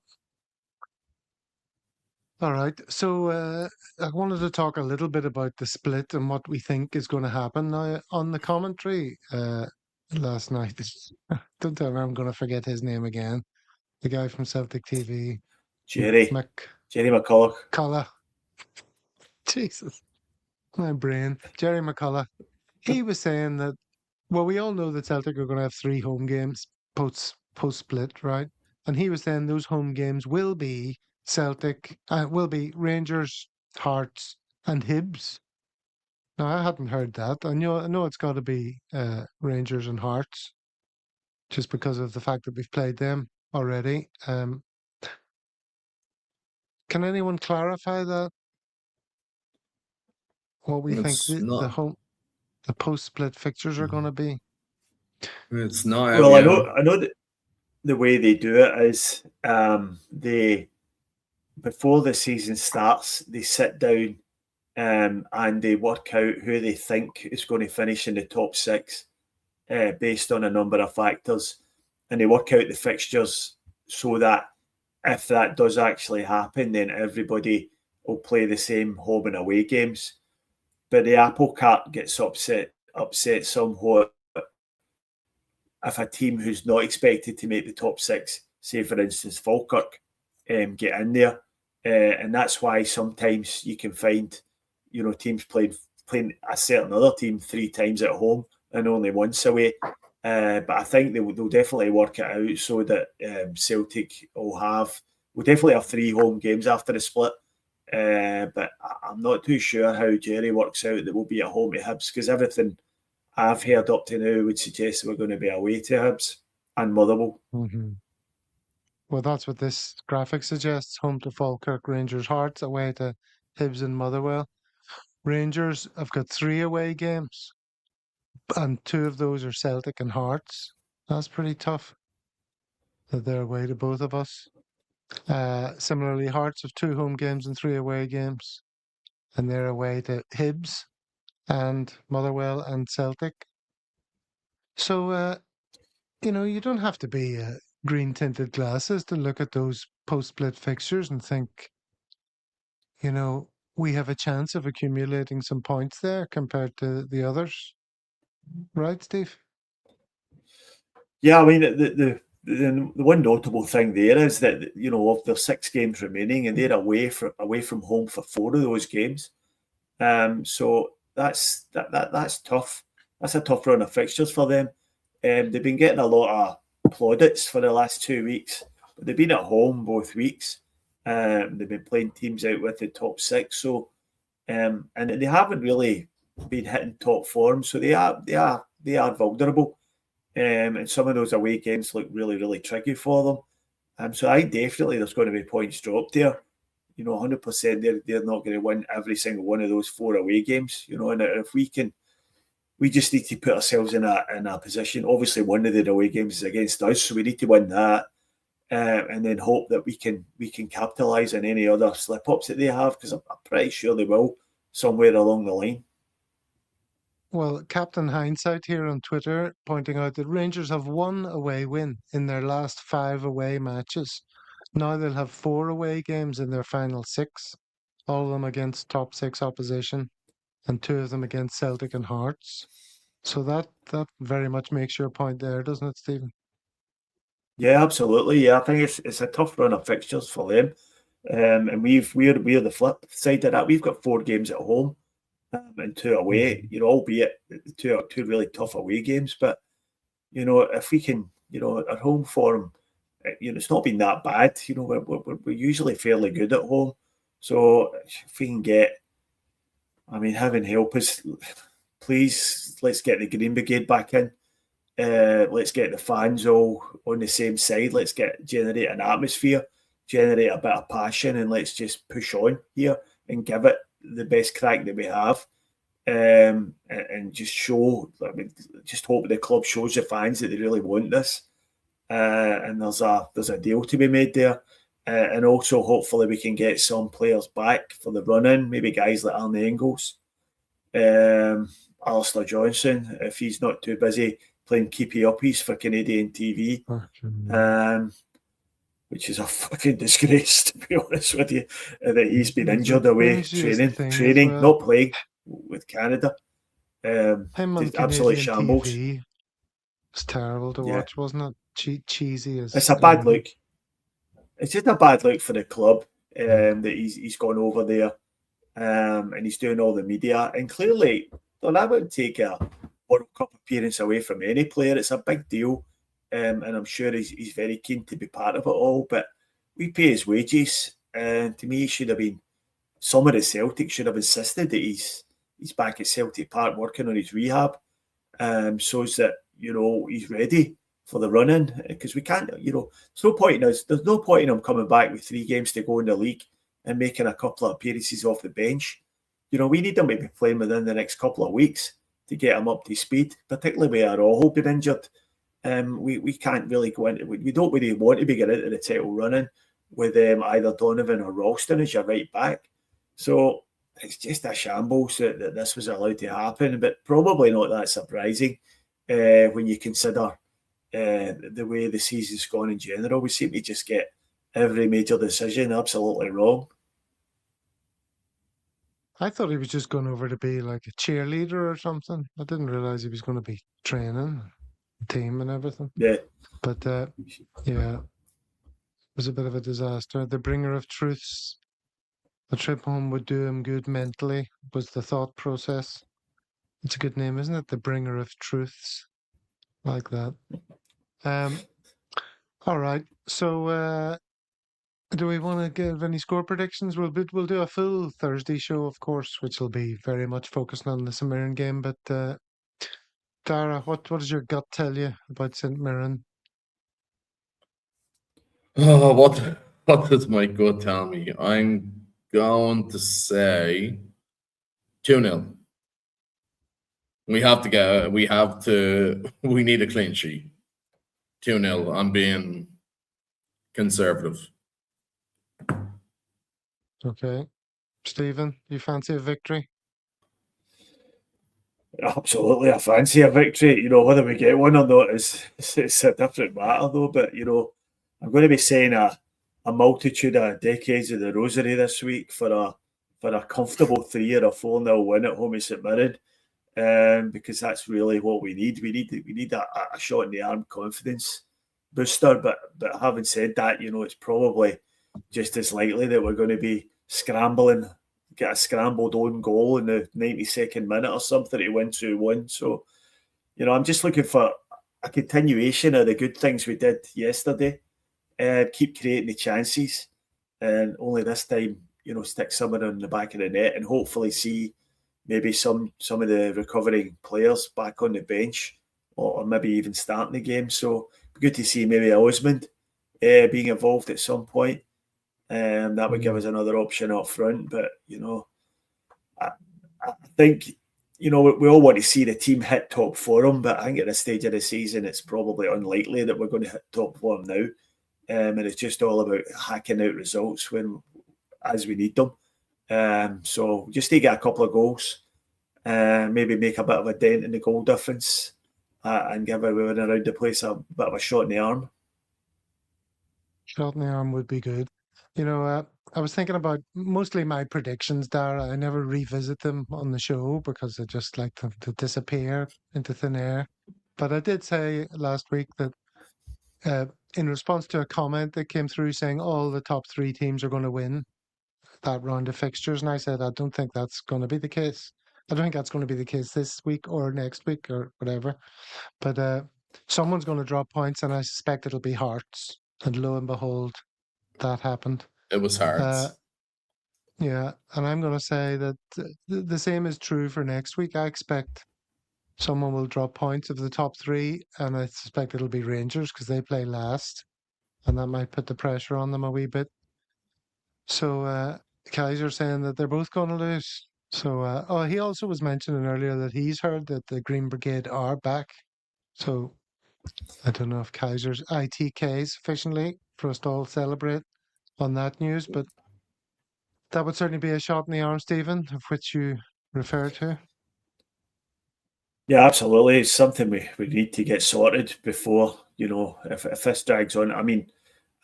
All right. So I wanted to talk a little bit about the split and what we think is going to happen now on the commentary last night. Don't tell me I'm going to forget his name again. The guy from Celtic TV, Jerry McCulloch. McCullough. Jesus, my brain. Jerry McCullough. He was saying that, well, we all know that Celtic are going to have 3 home games post split, right? And he was saying those home games will be will be Rangers, Hearts, and Hibs. Now, I hadn't heard that. I know it's got to be Rangers and Hearts, just because of the fact that we've played them already. Can anyone clarify that? What we think It's not. the post-split fixtures are going to be? It's not. Well, I know that the way they do it is they, before the season starts, they sit down and they work out who they think is going to finish in the top 6 based on a number of factors, and they work out the fixtures so that if that does actually happen, then everybody will play the same home and away games. But the apple cart gets upset somewhat if a team who's not expected to make the top 6, say for instance Falkirk, get in there, and that's why sometimes you can find, teams playing a certain other team 3 times at home and only once away. But I think they'll definitely work it out so that Celtic will definitely have 3 home games after the split. But I'm not too sure how Jerry works out that we'll be at home to Hibs, because everything I've heard up to now would suggest we're going to be away to Hibs and Motherwell. Mm-hmm. Well, that's what this graphic suggests. Home to Falkirk, Rangers, Hearts, away to Hibs and Motherwell. Rangers have got 3 away games, and 2 of those are Celtic and Hearts. That's pretty tough that they're away to both of us. Similarly, Hearts have 2 home games and 3 away games, and they're away to Hibs and Motherwell and Celtic. So, you don't have to be green tinted glasses to look at those post split fixtures and think, we have a chance of accumulating some points there compared to the others. Right, Steve? Yeah, I mean, the one notable thing there is that, of their 6 games remaining, and they're away from home for 4 of those games. So that's tough. That's a tough run of fixtures for them. They've been getting a lot of plaudits for the last 2 weeks, but they've been at home both weeks. They've been playing teams out with the top 6, so and they haven't really been hitting top form, so they are vulnerable. And some of those away games look really, really tricky for them. So I definitely there's going to be points dropped there. 100% they're not going to win every single one of those 4 away games. And if we just need to put ourselves in a position. Obviously, one of the away games is against us, so we need to win that, and then hope that we can capitalise on any other slip ups that they have, because I'm pretty sure they will somewhere along the line. Well, Captain Hindsight here on Twitter pointing out that Rangers have 1 away win in their last 5 away matches. Now they'll have 4 away games in their final 6, all of them against top 6 opposition, and 2 of them against Celtic and Hearts. So that very much makes your point there, doesn't it, Stephen? Yeah, absolutely. Yeah, I think it's a tough run of fixtures for them, and we're the flip side of that. We've got 4 games at home and 2 away. Albeit 2 really tough away games, but if we can, at home form, it's not been that bad. We're usually fairly good at home, so if we can get, heaven help us, please, let's get the Green Brigade back in. Let's get the fans all on the same side. Let's generate an atmosphere, generate a bit of passion, and let's just push on here and give it the best crack that we have. And just show, just hope the club shows the fans that they really want this. And there's a deal to be made there. And also, hopefully, we can get some players back for the run-in, maybe guys like Martinoneill, Alistair Johnson, if he's not too busy playing keepy-uppies for Canadian TV, which is a fucking disgrace, to be honest with you, that he's been injured away training, not playing with Canada. Him on absolute Canadian shambles. TV. It's terrible to watch, wasn't it? Cheesy as it's a bad look. It's just a bad look for the club that he's gone over there and he's doing all the media. And clearly, that would take a World Cup appearance away from any player. It's a big deal, and I'm sure he's very keen to be part of it all. But we pay his wages, and to me, he should have been. Some of the Celtic should have insisted that he's back at Celtic Park working on his rehab, so that he's ready for the run-in, because we can't. There's no point in us. There's no point in him coming back with 3 games to go in the league and making a couple of appearances off the bench. We need him to be playing within the next couple of weeks to get him up to speed, particularly with Arojo being injured. We can't really go into. We don't really want to be getting into the title running with either Donovan or Ralston as your right back. So it's just a shambles that this was allowed to happen, but probably not that surprising when you consider the way the season's gone in general. We seem to just get every major decision absolutely wrong. I thought he was just going over to be like a cheerleader or something. I didn't realise he was going to be training, team and everything. Yeah. But yeah, it was a bit of a disaster. The bringer of truths. A trip home would do him good mentally, was the thought process. It's a good name, isn't it? The bringer of truths. Like that. All right. So do we want to give any score predictions? We'll do a full Thursday show, of course, which will be very much focused on the St Mirren game. But Dara, what does your gut tell you about St Mirren? Oh, what does my gut tell me? I'm going to say 2-0. We need a clean sheet. 2-0. I'm being conservative. Okay. Stephen, you fancy a victory? Absolutely, I fancy a victory. Whether we get one or not is a different matter, though. But I'm going to be saying a multitude of decades of the Rosary this week for a comfortable 3 or a 4-0 win at home at St Mirren, because that's really what we need. We need a shot in the arm confidence booster. But having said that, it's probably just as likely that we're going to be scrambling. Get a scrambled own goal in the 92nd minute or something to win 2-1. So, I'm just looking for a continuation of the good things we did yesterday. Keep creating the chances, and only this time, stick someone on the back of the net, and hopefully see maybe some of the recovering players back on the bench, or maybe even starting the game. So, good to see maybe Osmond being involved at some point. That would give us another option up front. But, I think, we all want to see the team hit top form, but I think at this stage of the season, it's probably unlikely that we're going to hit top form now. And it's just all about hacking out results as we need them. So just to get a couple of goals, maybe make a bit of a dent in the goal difference, and give everyone around the place a bit of a shot in the arm. Shot in the arm would be good. I was thinking about mostly my predictions, Dara. I never revisit them on the show because I just like them to disappear into thin air. But I did say last week that in response to a comment that came through saying all the top 3 teams are going to win that round of fixtures, and I said I don't think that's going to be the case. I don't think that's going to be the case this week or next week or whatever. But someone's going to drop points, and I suspect it'll be Hearts. And lo and behold, that happened. It was Hearts. Yeah, and I'm going to say that the same is true for next week. I expect someone will drop points of the top three, and I suspect it'll be Rangers because they play last, and that might put the pressure on them a wee bit. So Kaiser saying that they're both going to lose. So he also was mentioning earlier that he's heard that the Green Brigade are back. So I don't know if Kaiser's ITK sufficiently for us to all celebrate on that news, but that would certainly be a shot in the arm, Stephen, of which you refer to. Yeah, absolutely. It's something we need to get sorted before, if this drags on. I mean,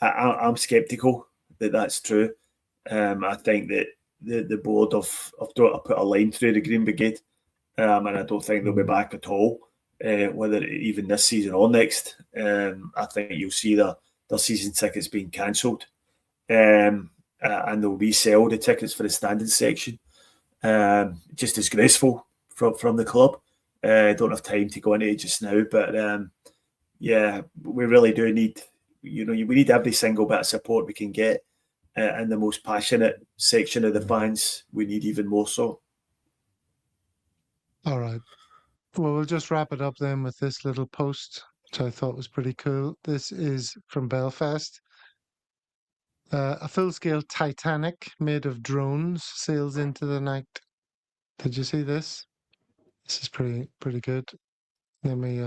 I'm sceptical that that's true. I think that the board have put a line through the Green Brigade, and I don't think they'll be back at all, whether even this season or next. I think you'll see their season tickets being cancelled, and they'll resell the tickets for the standing section. Just disgraceful from the club. I don't have time to go into it just now, but yeah, we really do need, we need every single bit of support we can get, and the most passionate section of the fans, we need even more so. All right. Well, we'll just wrap it up then with this little post, which I thought was pretty cool. This is from Belfast. A full-scale Titanic made of drones sails into the night. Did you see this? This is pretty good. Let me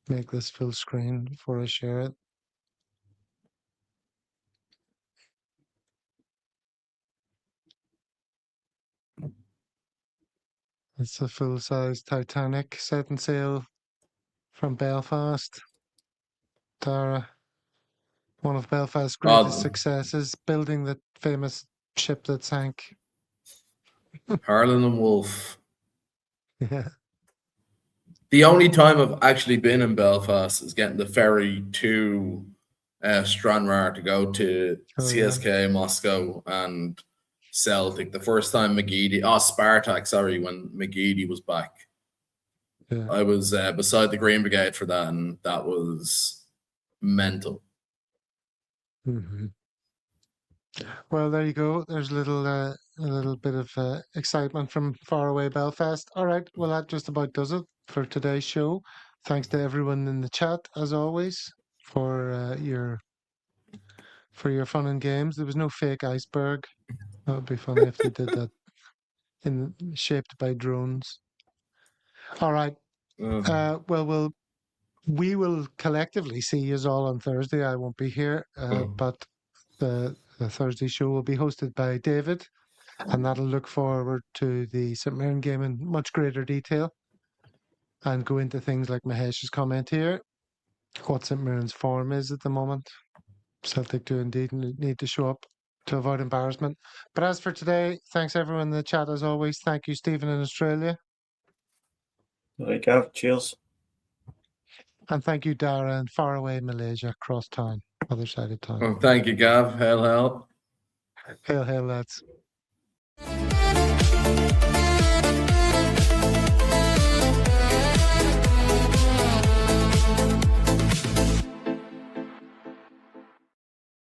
make this full screen before I share it. It's a full-size Titanic setting sail from Belfast. Dara, one of Belfast's greatest successes, building the famous ship that sank. Harlan and Wolf. Yeah. The only time I've actually been in Belfast is getting the ferry to Stranraer to go to CSK, Moscow, and Celtic. The first time Spartak, when McGeady was back. Yeah. I was beside the Green Brigade for that, and that was mental. Mm-hmm. Well, there you go. There's a little bit of excitement from faraway Belfast. All right. Well, that just about does it for today's show. Thanks to everyone in the chat, as always, for your fun and games. There was no fake iceberg. That would be funny if they did that shaped by drones. All right. Well, we will collectively see you all on Thursday. I won't be here, but the Thursday show will be hosted by David, and that'll look forward to the St Mirren game in much greater detail and go into things like Mahesh's comment here, what St Mirren's form is at the moment. Celtic do indeed need to show up to avoid embarrassment. But as for today, thanks everyone in the chat as always. Thank you, Stephen in Australia. All right, Gav, cheers. And thank you, Dara, in faraway Malaysia, across town, other side of town. Oh, thank you, Gav. Hail, hail. Hail, hail, lads.